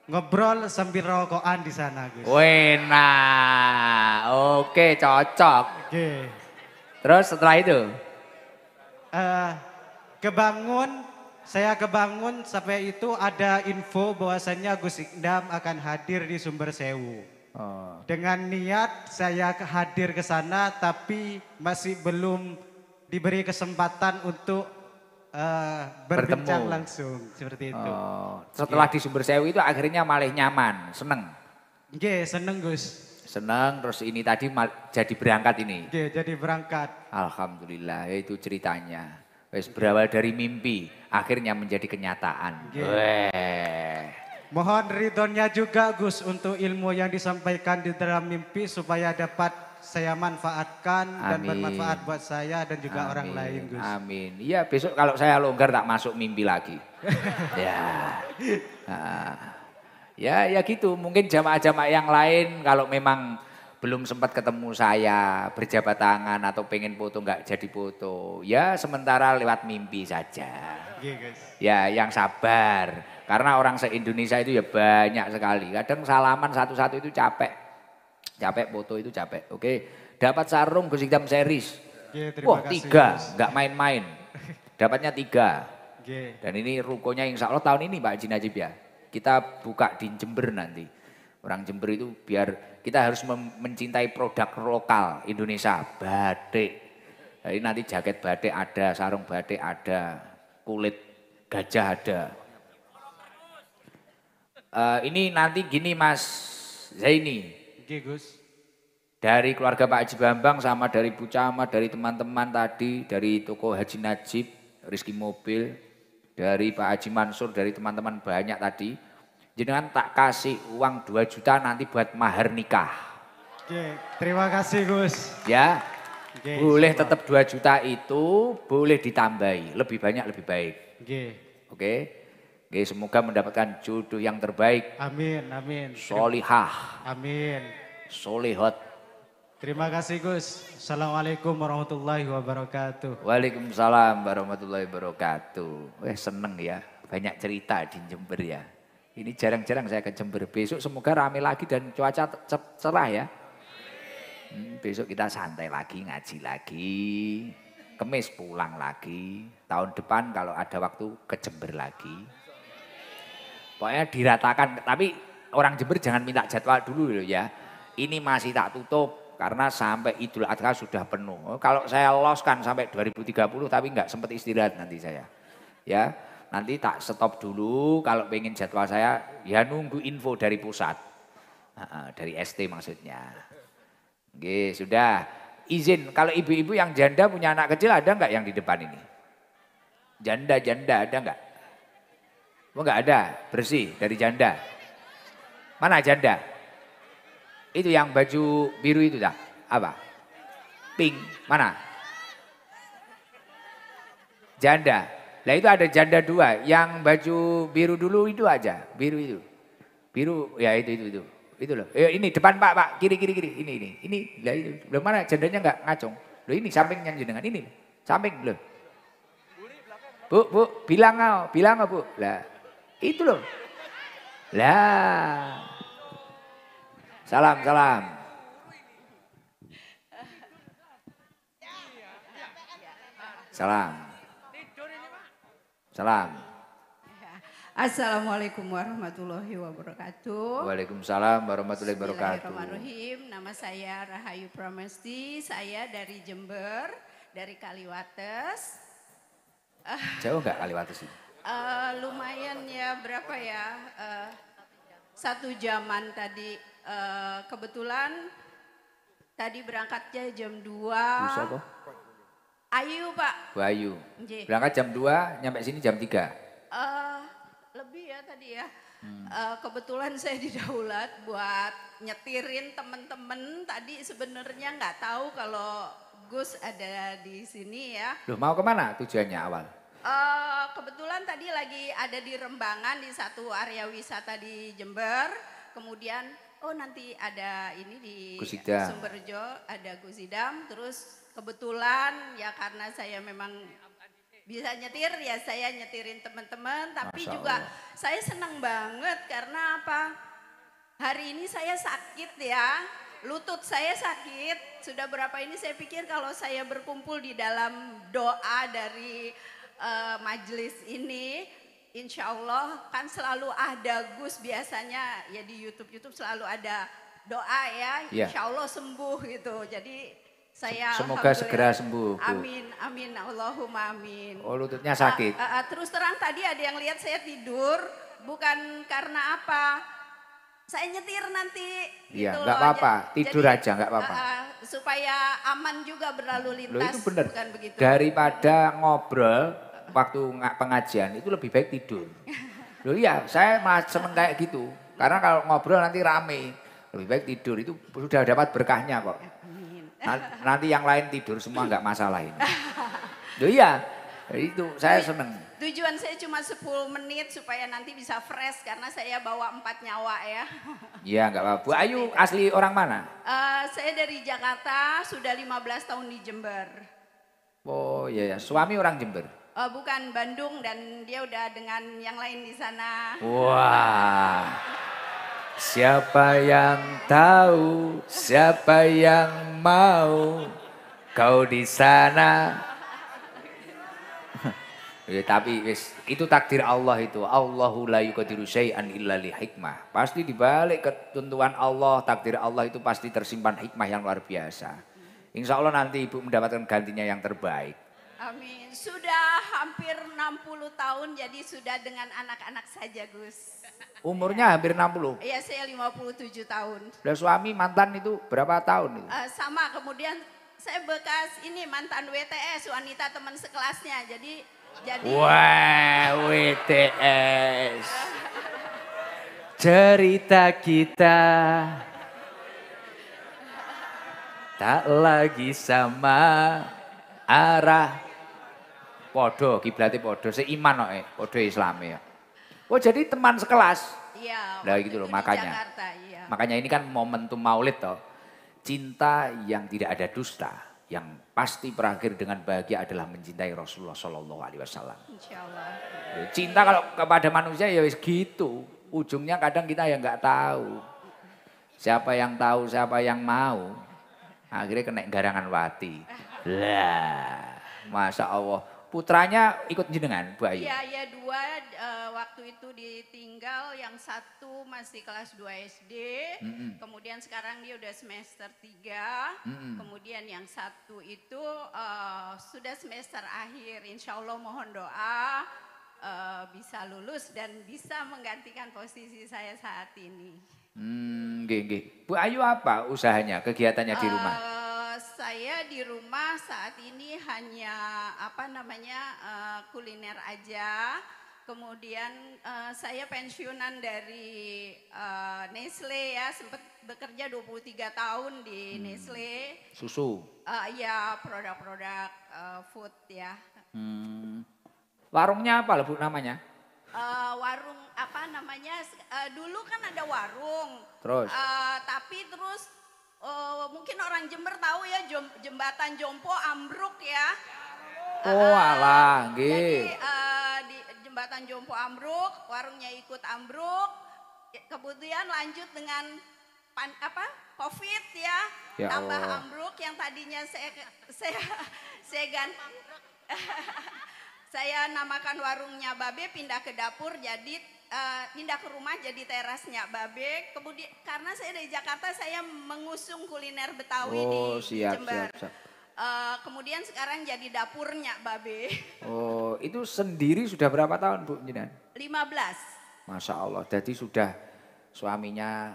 Ngobrol sambil rokokan di sana, Gus. Wena, oke cocok. Oke. Terus setelah itu? Saya kebangun sampai itu ada info bahwasannya Gus Ikdam akan hadir di Sumber Sewu. Oh. Dengan niat saya hadir ke sana tapi masih belum diberi kesempatan untuk berbincang langsung seperti itu. Oh. Setelah di Sumber Sewu itu akhirnya malah nyaman, seneng. Oke, seneng Gus. Seneng terus ini tadi jadi berangkat ini. Oke, jadi berangkat. Alhamdulillah itu ceritanya. Wes berawal dari mimpi, akhirnya menjadi kenyataan. Mohon ridhonya juga Gus untuk ilmu yang disampaikan di dalam mimpi supaya dapat saya manfaatkan dan bermanfaat buat saya dan juga orang lain Gus. Amin. Iya besok kalau saya longgar tak masuk mimpi lagi. Ya gitu. Mungkin jamaah-jamaah yang lain kalau memang belum sempat ketemu saya, berjabat tangan atau pengen foto nggak jadi foto. Ya sementara lewat mimpi saja. Ya yang sabar. Karena orang se-Indonesia itu ya banyak sekali. Kadang salaman satu-satu itu capek. Capek foto itu capek. Oke. Dapat sarung Gus Ikdam series. Wah 3, nggak main-main. Dapatnya 3. Dan ini rukonya insya Allah tahun ini Pak Haji Najib ya. Kita buka di Jember nanti. Orang Jember itu biar kita harus mencintai produk lokal Indonesia, batik. Jadi nanti jaket batik ada, sarung batik ada, kulit gajah ada. Ini nanti gini Mas Zaini. Gus. Dari keluarga Pak Haji Bambang sama dari Bu Camat, dari teman-teman tadi, dari toko Haji Najib, Rizky Mobil, dari Pak Haji Mansur, dari teman-teman banyak tadi. Jenengan tak kasih uang 2 juta nanti buat mahar nikah. Oke, terima kasih Gus. Ya, boleh tetap 2 juta itu, boleh ditambahi. Lebih banyak lebih baik. Oke, semoga mendapatkan jodoh yang terbaik. Amin, amin. Solihah. Amin. Solihot. Terima kasih Gus. Assalamualaikum warahmatullahi wabarakatuh. Waalaikumsalam warahmatullahi wabarakatuh. Seneng ya, banyak cerita di Jember ya. Ini jarang-jarang saya ke Jember. Besok semoga rame lagi dan cuaca cerah ya. Besok kita santai lagi, ngaji lagi. Kemis pulang lagi. Tahun depan kalau ada waktu ke Jember lagi. Pokoknya diratakan. Tapi orang Jember jangan minta jadwal dulu loh ya. Ini masih tak tutup karena sampai Idul Adha sudah penuh. Kalau saya loskan sampai 2030 tapi nggak sempat istirahat nanti saya. Ya. Nanti tak stop dulu kalau pengen jadwal saya ya nunggu info dari pusat. Dari ST maksudnya. Oke sudah izin kalau ibu-ibu yang janda punya anak kecil ada nggak yang di depan ini? Janda ada nggak? Oh nggak ada bersih dari janda. Mana janda? Itu yang baju biru itu dah apa? Pink mana? Janda. Nah itu ada janda 2, yang baju biru dulu itu aja, biru itu. Biru ya itu. Itu loh. Ini depan Pak, kiri, ini. Lah itu. Belum mana jandanya enggak ngacung. Loh ini sampingnya jenengan ini. Samping loh. Bu, bilang Bu. Lah itu loh. Lah. Salam. Salam. Assalamualaikum warahmatullahi wabarakatuh. Waalaikumsalam warahmatullahi wabarakatuh. Bismillahirrahmanirrahim. Nama saya Rahayu Pramesti. Saya dari Jember, dari Kaliwates. Jauh nggak Kaliwates ini? Lumayan ya, berapa ya? 1 jaman tadi. Kebetulan tadi berangkatnya jam 2. Bisa kok. Ayu Pak. Bu Ayu. Nggih. Berangkat jam 2, nyampe sini jam 3. Lebih ya tadi ya. Kebetulan saya didaulat buat nyetirin temen-temen. Tadi sebenarnya nggak tahu kalau Gus ada di sini ya. Loh mau kemana tujuannya awal? Kebetulan tadi lagi ada di Rembangan di satu area wisata di Jember. Kemudian nanti ada ini di Gusidam. Sumberjo ada Gusidam. Terus kebetulan ya karena saya memang bisa nyetir ya saya nyetirin teman-teman. Tapi Masya juga Allah. saya senang banget karena apa? Hari ini saya sakit ya. Lutut saya sakit. Sudah berapa ini saya pikir kalau saya berkumpul di dalam doa dari majelis ini, insya Allah kan selalu ada Gus biasanya ya di YouTube selalu ada doa ya, Iya. insya Allah sembuh gitu. Jadi saya Semoga segera sembuh, Bu. Amin, amin, Allahumma amin. Oh lututnya sakit. Terus terang tadi ada yang lihat saya tidur, bukan karena apa? Saya nyetir nanti. Iya, gitu nggak loh. apa-apa, tidur aja nggak apa-apa. Supaya aman juga berlalu Loh lintas. itu benar. Bukan begitu. Daripada ngobrol waktu pengajian itu lebih baik tidur. Loh iya, saya malah seneng kayak gitu. Karena kalau ngobrol nanti rame. Lebih baik tidur itu sudah dapat berkahnya kok. Nanti yang lain tidur semua nggak masalah ini. Loh iya, itu saya seneng. Tujuan saya cuma 10 menit supaya nanti bisa fresh karena saya bawa 4 nyawa ya. Iya nggak apa-apa. Bu Ayu asli orang mana? Saya dari Jakarta, sudah 15 tahun di Jember. Oh iya, suami orang Jember. Bukan Bandung dan dia udah dengan yang lain di sana. Wah, siapa yang tahu, siapa yang mau, kau di sana. Ya, tapi wis, itu takdir Allah itu. Allahu la yuqadiru syai'an illa li hikmah. Pasti dibalik ketentuan Allah, takdir Allah itu pasti tersimpan hikmah yang luar biasa. Insya Allah nanti ibu mendapatkan gantinya yang terbaik. Amin. Sudah hampir 60 tahun jadi sudah dengan anak-anak saja Gus. Umurnya hampir 60. Iya saya 57 tahun. Dan suami mantan itu berapa tahun itu? Sama kemudian saya bekas ini mantan WTS wanita teman sekelasnya jadi Wah, WTS. Cerita kita tak lagi sama arah. Podo, kiblatnya podo, seiman kok podo Islam ya. Oh jadi teman sekelas. iya. Nah waktu gitu loh itu di makanya. Jakarta, iya. Makanya ini kan momentum maulid toh. Cinta yang tidak ada dusta. Yang pasti berakhir dengan bahagia adalah mencintai Rasulullah Shallallahu Alaihi Wasallam. Insya Allah. Cinta kalau kepada manusia ya wis gitu. Ujungnya kadang kita ya nggak tahu. Siapa yang tahu, siapa yang mau. Akhirnya kena garangan wati. Lah, Masya Allah. Putranya ikut jenengan, Bu Ayu? Iya, ya 2 waktu itu ditinggal, yang 1 masih kelas 2 SD, kemudian sekarang dia udah semester 3, kemudian yang 1 itu sudah semester akhir, insya Allah mohon doa bisa lulus dan bisa menggantikan posisi saya saat ini. Nggih. Bu Ayu apa usahanya, kegiatannya di rumah? Saya di rumah saat ini hanya kuliner aja. Kemudian saya pensiunan dari Nestle ya, sempat bekerja 23 tahun di Nestle. Susu? Ya produk-produk food ya. Warungnya apa Bu namanya? Warung dulu kan ada warung. Terus? Tapi terus mungkin orang Jember tahu ya jembatan Jompo ambruk ya. Oh alah, nggih. Jadi di jembatan Jompo ambruk, warungnya ikut ambruk. Kemudian lanjut dengan Covid ya, Ya tambah Allah. ambruk yang tadinya saya ganti. Saya namakan warungnya Babe, pindah ke dapur jadi pindah ke rumah jadi terasnya Babe. Kemudian karena saya dari Jakarta saya mengusung kuliner Betawi di siap, Jember. siap. Kemudian sekarang jadi dapurnya Babe. Oh Oh, itu sendiri sudah berapa tahun Bu jenengan? 15. Masya Allah, jadi sudah suaminya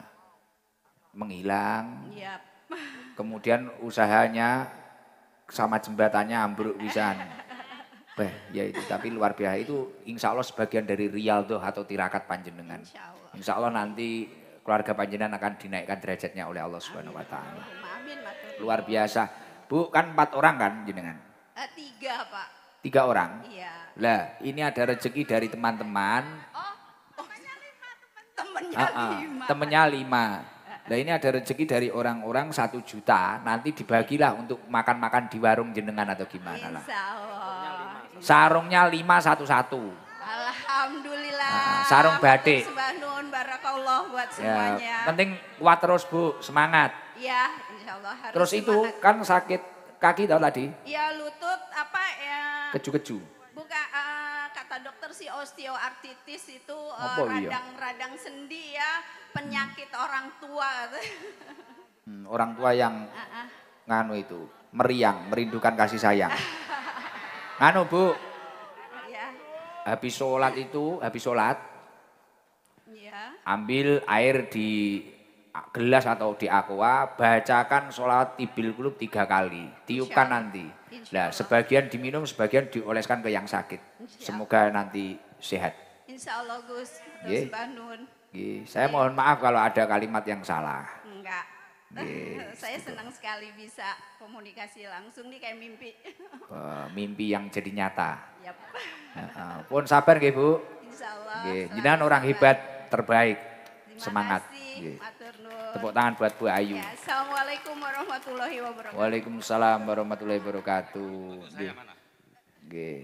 menghilang, Yap. kemudian usahanya sama jembatannya ambruk pisan. Ya itu, tapi luar biasa itu insya Allah sebagian dari rial tuh atau tirakat panjenengan. Insya Allah. Insya Allah nanti keluarga panjenengan akan dinaikkan derajatnya oleh Allah Subhanahu Wa Taala. Amin, matur. Luar biasa. Bu kan 4 orang kan jenengan? 3 Pak. 3 orang? Iya. Lah ini ada rezeki dari teman-teman. Temennya 5. Temennya 5. Nah ini ada rezeki dari orang-orang 1 juta, nanti dibagilah untuk makan-makan di warung jenengan atau gimana lah. Insya Allah. Sarungnya 5 satu-satu. Alhamdulillah. Sarung batik. Sembah nun, barakallah buat semuanya. Ya, penting kuat terus Bu, semangat. Iya, insya Allah harus Terus itu semangat. kan sakit kaki tau tadi, Ya lutut apa ya? keju-keju. Bukan kata dokter sih osteoartritis itu Apa iya? radang-radang sendi ya, penyakit orang tua. Orang tua yang nganu itu, meriang, merindukan kasih sayang. Nganu Bu, Ya, habis sholat ya. ambil air di gelas atau di aqua, bacakan sholawat tibil kulub 3 kali, tiupkan Insya Allah. nanti. Insya Nah, Allah. sebagian diminum, sebagian dioleskan ke yang sakit. Insya Semoga nanti sehat. Insya Allah Gus, Nggih. terus Mbah Nun. Nggih, saya mohon maaf kalau ada kalimat yang salah. Enggak. Nggih, Saya senang sekali bisa komunikasi langsung nih kayak mimpi. Mimpi yang jadi nyata. Yap. Pun sabar nggih Bu. Insya Allah. Nggih, selalu jenengan orang sabar. hebat, terbaik. Terima Semangat. kasih, Nggih. matur nuwun. Tepuk tangan buat Bu Ayu. Ya, Assalamualaikum warahmatullahi wabarakatuh. Waalaikumsalam warahmatullahi wabarakatuh. Nggih. Nggih.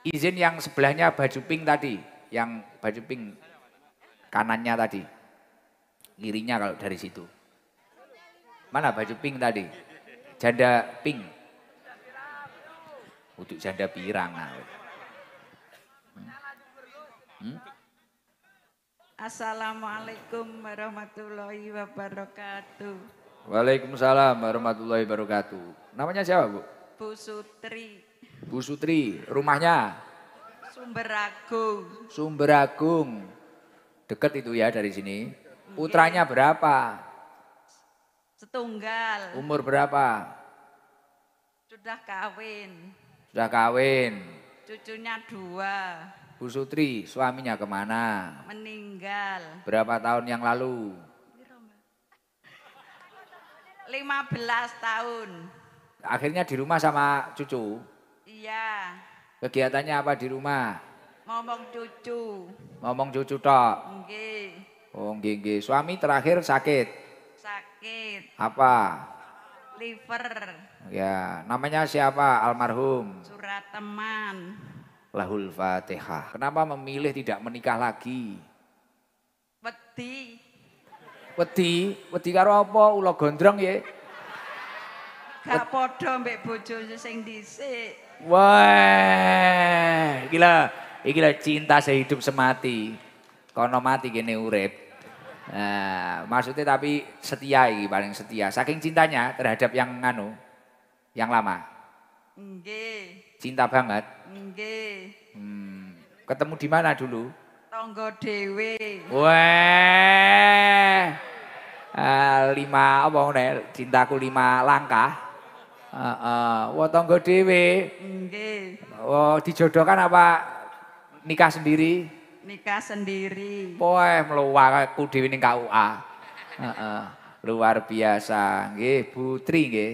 Izin yang sebelahnya baju pink tadi, yang baju pink kanannya tadi. Kirinya kalau dari situ. Mana baju pink tadi? Janda pink. Untuk janda pirang. Assalamualaikum warahmatullahi wabarakatuh. Waalaikumsalam warahmatullahi wabarakatuh. Namanya siapa Bu? Bu Sutri, Bu Sutri. Rumahnya? Sumberagung, Sumberagung. Deket itu ya dari sini. Putranya berapa? setunggal, Umur berapa? sudah kawin, Sudah kawin. cucunya 2, Bu Sutri, suaminya kemana? meninggal. Berapa tahun yang lalu? 15 tahun. Akhirnya di rumah sama cucu. Iya, Kegiatannya apa di rumah? ngomong cucu. Ngomong cucu tok. Nggih, Oh nggih nggih. Suami terakhir sakit. sakit, Apa? liver, Ya, namanya siapa? Almarhum. surat teman. Lahul Fatihah. Kenapa memilih tidak menikah lagi? Wedi, Wedi karo apa? Ula gondrong ya. gak podo mbek bojo sing dhisik. Wah, gila cinta sehidup semati. Kono mati kene urip. Nah, maksudnya tapi setia iki paling setia. Saking cintanya terhadap yang yang lama. Nggih, Cinta banget. nggih. Ketemu di mana dulu? Tonggo dhewe. Wah. 5 apa ngene? Cintaku 5 langkah. Wah tangga dhewe. Nggih, Oh, dijodohkan apa nikah sendiri? nikah sendiri. Poeh mluwak aku dhewe ning KUA. Luar biasa. Nggih, Putri nggih.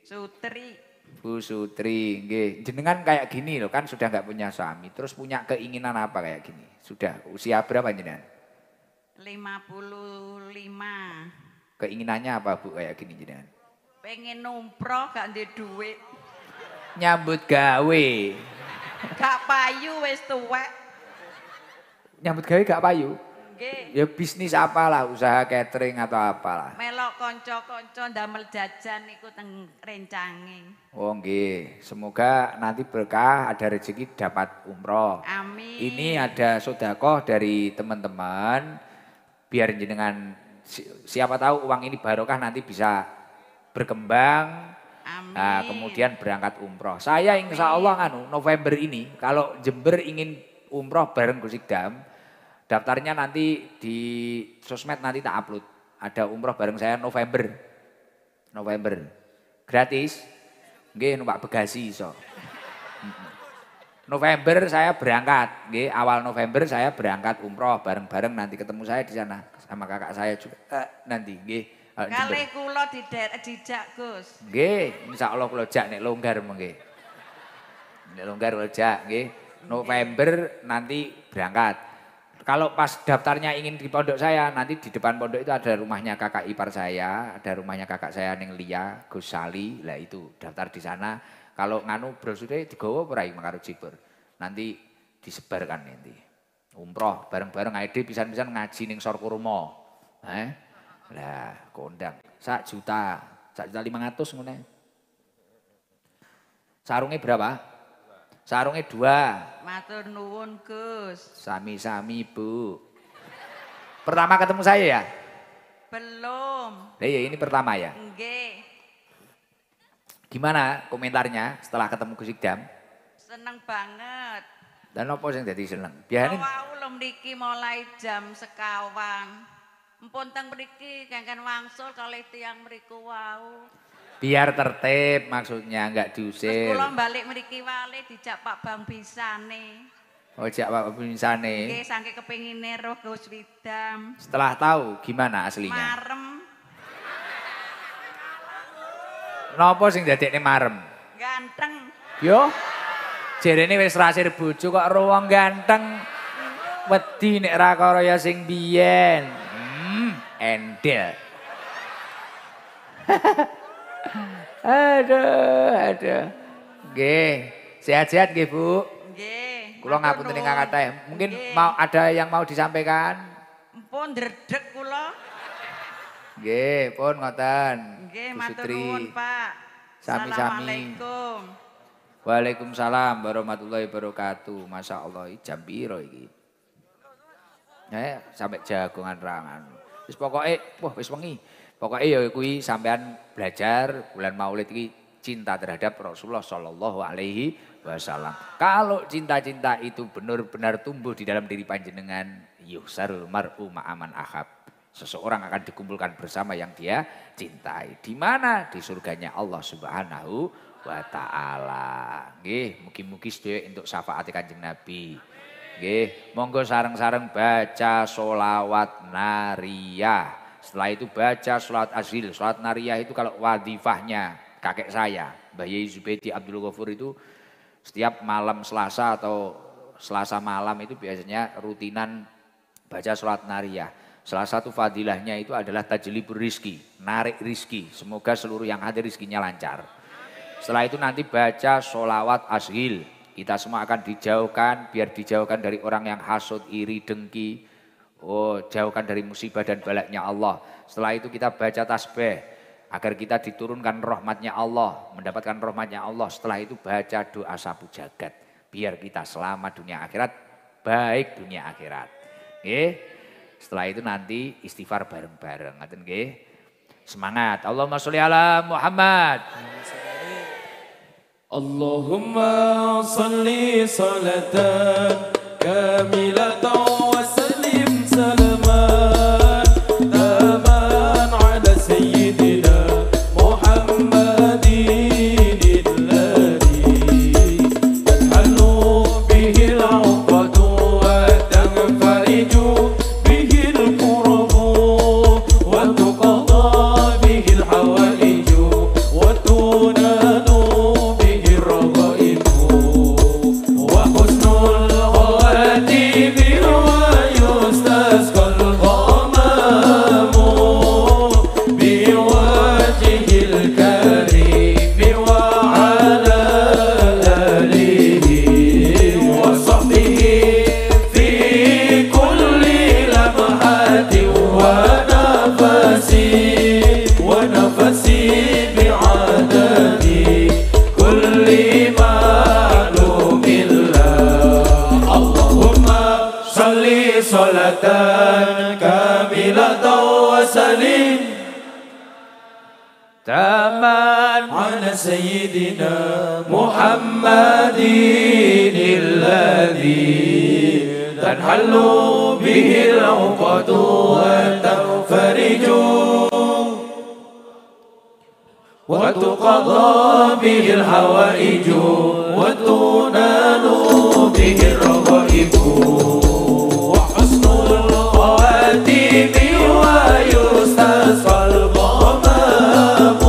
Sutri, Bu Sutri, nggih. Jenengan kayak gini loh, kan sudah nggak punya suami, terus punya keinginan apa kayak gini? Sudah usia berapa jenengan? 55. Keinginannya apa Bu kayak gini jenengan? Pengen numproh gak ndek duit. Nyambut gawe. Gak payu wis tuwek. Nyambut gawe gak payu? Nggih. Ya bisnis apalah, usaha catering atau apalah. Melok kanca-kanca ndamel jajan iku teng rencange. Oh nggih, semoga nanti berkah ada rezeki dapat umroh. Amin. Ini ada sodakoh dari teman-teman, biar jenengan siapa tahu uang ini barokah nanti bisa berkembang, Amin. Nah, kemudian berangkat umroh. Saya insya Allah November ini kalau Jember ingin umroh bareng Gus Ikdam, daftarnya nanti di sosmed nanti tak upload. Ada umroh bareng saya November. Gratis. Nggih numpak bagasi iso. November saya berangkat, nggih awal November saya berangkat umroh bareng-bareng nanti ketemu saya di sana sama kakak saya juga nanti nggih. Kali kula dijak Gus. Nggih, insyaallah kula jak nek longgar nggih. Nek longgar kula jak nggih. November nanti berangkat. Kalau pas daftarnya ingin di pondok saya, nanti di depan pondok itu ada rumahnya kakak ipar saya, ada rumahnya kakak saya Ning Lia, Gus Sali, lah itu daftar di sana. Kalau nganu brosurnya digawa perai makaro jibur. Nanti disebarkan nanti. Umroh bareng-bareng ID pisan-pisan ngaji ning Sorkurma. Lah kondang 1 juta, 1.500.000 ngene. Sarungnya berapa? Sarungnya 2. Matur nuwun Gus. Sami-sami Bu. Pertama ketemu saya ya? Belum. Lah ya ini pertama ya? Nggih. Gimana komentarnya setelah ketemu Gus Ikdam? Seneng banget. Dan apa sing dadi seneng? Biasane Wau lho mriki mulai jam 1 Empun teng mriki kengken wangsul kalih tiyang mriku wau. biar tertib maksudnya enggak diusir. Terus kula balik mriki wale dijak Pak Bang Bisane. Oh jak Pak Bisane. Nggih saking kepengine roh Gus Widam. Setelah tahu gimana aslinya? Marem. Napa sing dadekne marem? Ganteng. Yo. Jerene wis rasir bojo kok ro wong ganteng. Wedi nek ra kaya sing biyen. Endel. Aduh. Nggih, sehat-sehat nggih, Bu. Nggih. Kula ngapunten ingkang kathah. Mungkin mau ada yang mau disampaikan? Empun ndredeg kula. Nggih, pun ngoten. Nggih, Bu matur Sutri. nuwun, Pak. Sami-sami. Assalamualaikum. Waalaikumsalam warahmatullahi wabarakatuh. Masya Allah, jam piro iki? Sampai jagongan rangan. Wis pokoke, wah wis wengi. Pokoke ya kuwi sampean belajar bulan Maulid iki cinta terhadap Rasulullah Shallallahu Alaihi Wasallam. Kalau cinta-cinta itu benar-benar tumbuh di dalam diri panjenengan, yuhsarul mar'u ma'aman ahab. Seseorang akan dikumpulkan bersama yang dia cintai. Di mana? Di surganya Allah Subhanahu wa Ta'ala. Nggih, mugi-mugi sedaya entuk syafaat Kanjeng Nabi. Nggih, monggo sareng-sareng baca sholawat nariyah. Setelah itu baca sholat azhil. Sholat nariyah itu kalau wadifahnya kakek saya, Mbah Yai Zubaidi Abdul Ghafur itu setiap malam Selasa atau Selasa malam itu biasanya rutinan baca sholat nariyah. Salah satu fadilahnya itu adalah tajlibur rizki, narik rizki. Semoga seluruh yang hadir rizkinya lancar. Setelah itu nanti baca sholawat ashil. Kita semua akan dijauhkan, biar dijauhkan dari orang yang hasud, iri, dengki. Oh, jauhkan dari musibah dan balaknya Allah. Setelah itu kita baca tasbih, agar kita diturunkan rahmatnya Allah, mendapatkan rahmatnya Allah. Setelah itu baca doa sapu jagat, biar kita selamat dunia akhirat, baik dunia akhirat. Oke? Setelah itu nanti istighfar bareng-bareng. Ngaten nggih. Semangat. Allahumma sholli ala Muhammad. Allahumma sholli salatan kamilatan wa sallim salaman taman ala sayyidina Muhammadin alladhi tadhalu bihi al-uqadu wa tanfariju salatan kamilatan wa salim taman ala سيدنا محمد الذي تنحل به العقد وتنفرج وتقضى به الحوائج وتنال به الرغائب وحسن الخواتيم ويستسقى الغمام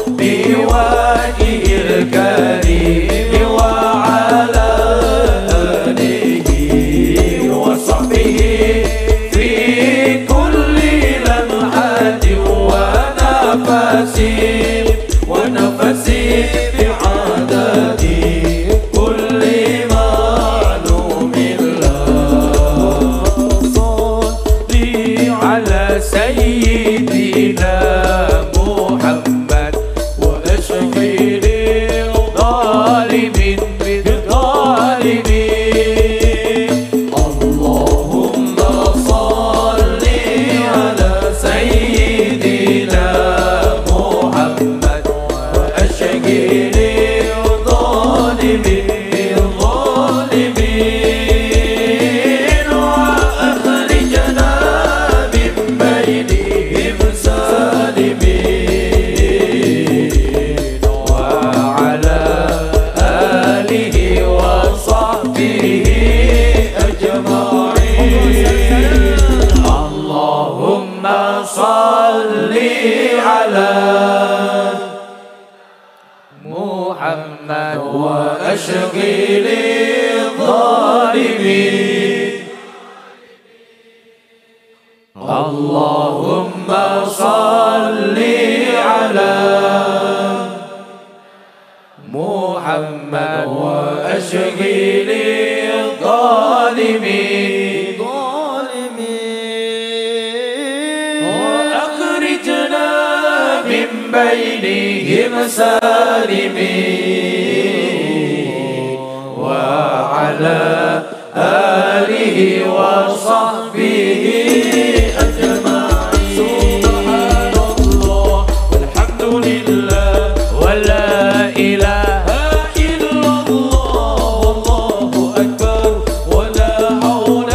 بوجهه الكريم وعلى آله وصحبه في كل لمحة ونفس بعدد كل معلوم له صلي على سيدنا محمد وأشغل الظالمين بالظالمين اللهم صل على سيدنا محمد وأشغل الظالمين بالظالمين وأخرجنا من بينهم سالمين وعلى آله وصحبه أجمعين اللهم صل على محمد وأشغل الظالمين اللهم صل على محمد وأشغل الظالمين وأخرجنا من بينهم سالمين وعلى آله وصحبه أجمعين سبحان الله والحمد لله ولا إله إلا الله والله أكبر ولا حول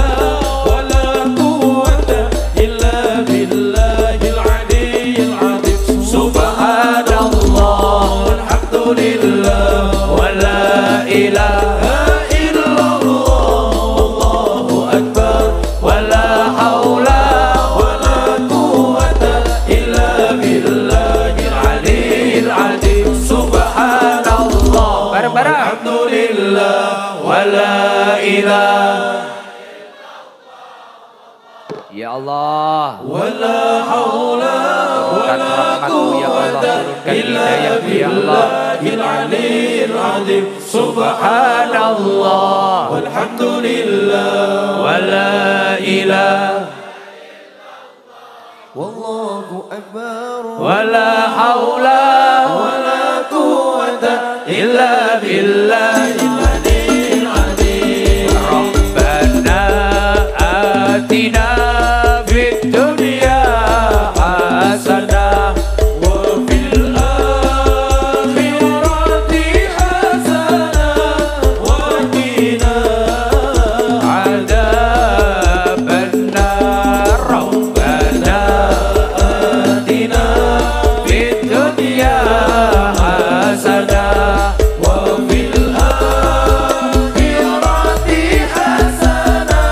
ولا قوة إلا بالله العلي العظيم سبحان الله والحمد لله ولا إله إلا الله والله أكبر ولا حول ولا قوة إلا بالله العلي العظيم سبحان الله والحمد لله ولا إله Ya Allah, ولا حول turunkan rahmat-Mu ya Allah, turunkan hidayah ya Allah. العلي العظيم سبحان الله والحمد لله ولا إله والله أكبر ولا حول ولا قوة إلا بالله العلي العظيم ربنا آتنا في الدنيا حسنة وفي الآخرة حسنة وقنا عذاب النار ربنا آتنا في الدنيا حسنة وفي الآخرة حسنة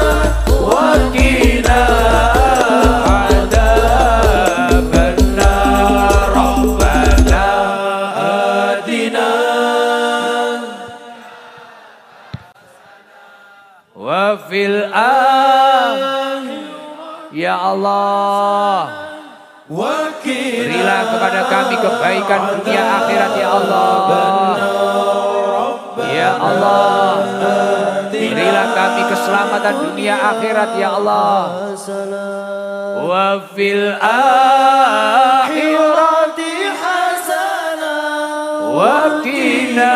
وقنا عذاب النار ربنا آتنا وفي Ya Allah, berilah kepada kami kebaikan dunia akhirat ya Allah. Ya Allah, berilah kami keselamatan dunia akhirat ya Allah. Wa fil akhirati hasanah wa qina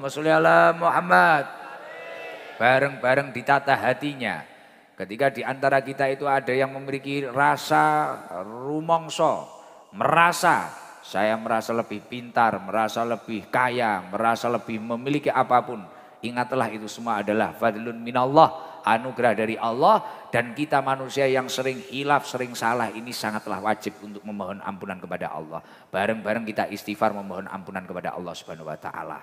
Allahumma sholli ala Muhammad. Bareng-bareng ditata hatinya. Ketika di antara kita itu ada yang memiliki rasa rumongso, merasa saya merasa lebih pintar, merasa lebih kaya, merasa lebih memiliki apapun. Ingatlah itu semua adalah fadlun minallah, anugerah dari Allah, dan kita manusia yang sering hilaf, sering salah ini sangatlah wajib untuk memohon ampunan kepada Allah. Bareng-bareng kita istighfar memohon ampunan kepada Allah Subhanahu wa taala.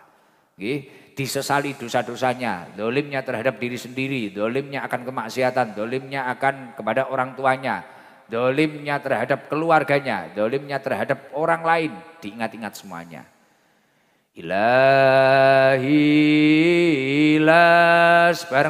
Disesali dosa-dosanya, dolimnya terhadap diri sendiri, dolimnya akan kemaksiatan, dolimnya akan kepada orang tuanya, dolimnya terhadap keluarganya, dolimnya terhadap orang lain, diingat-ingat semuanya. Ilahi ilas bareng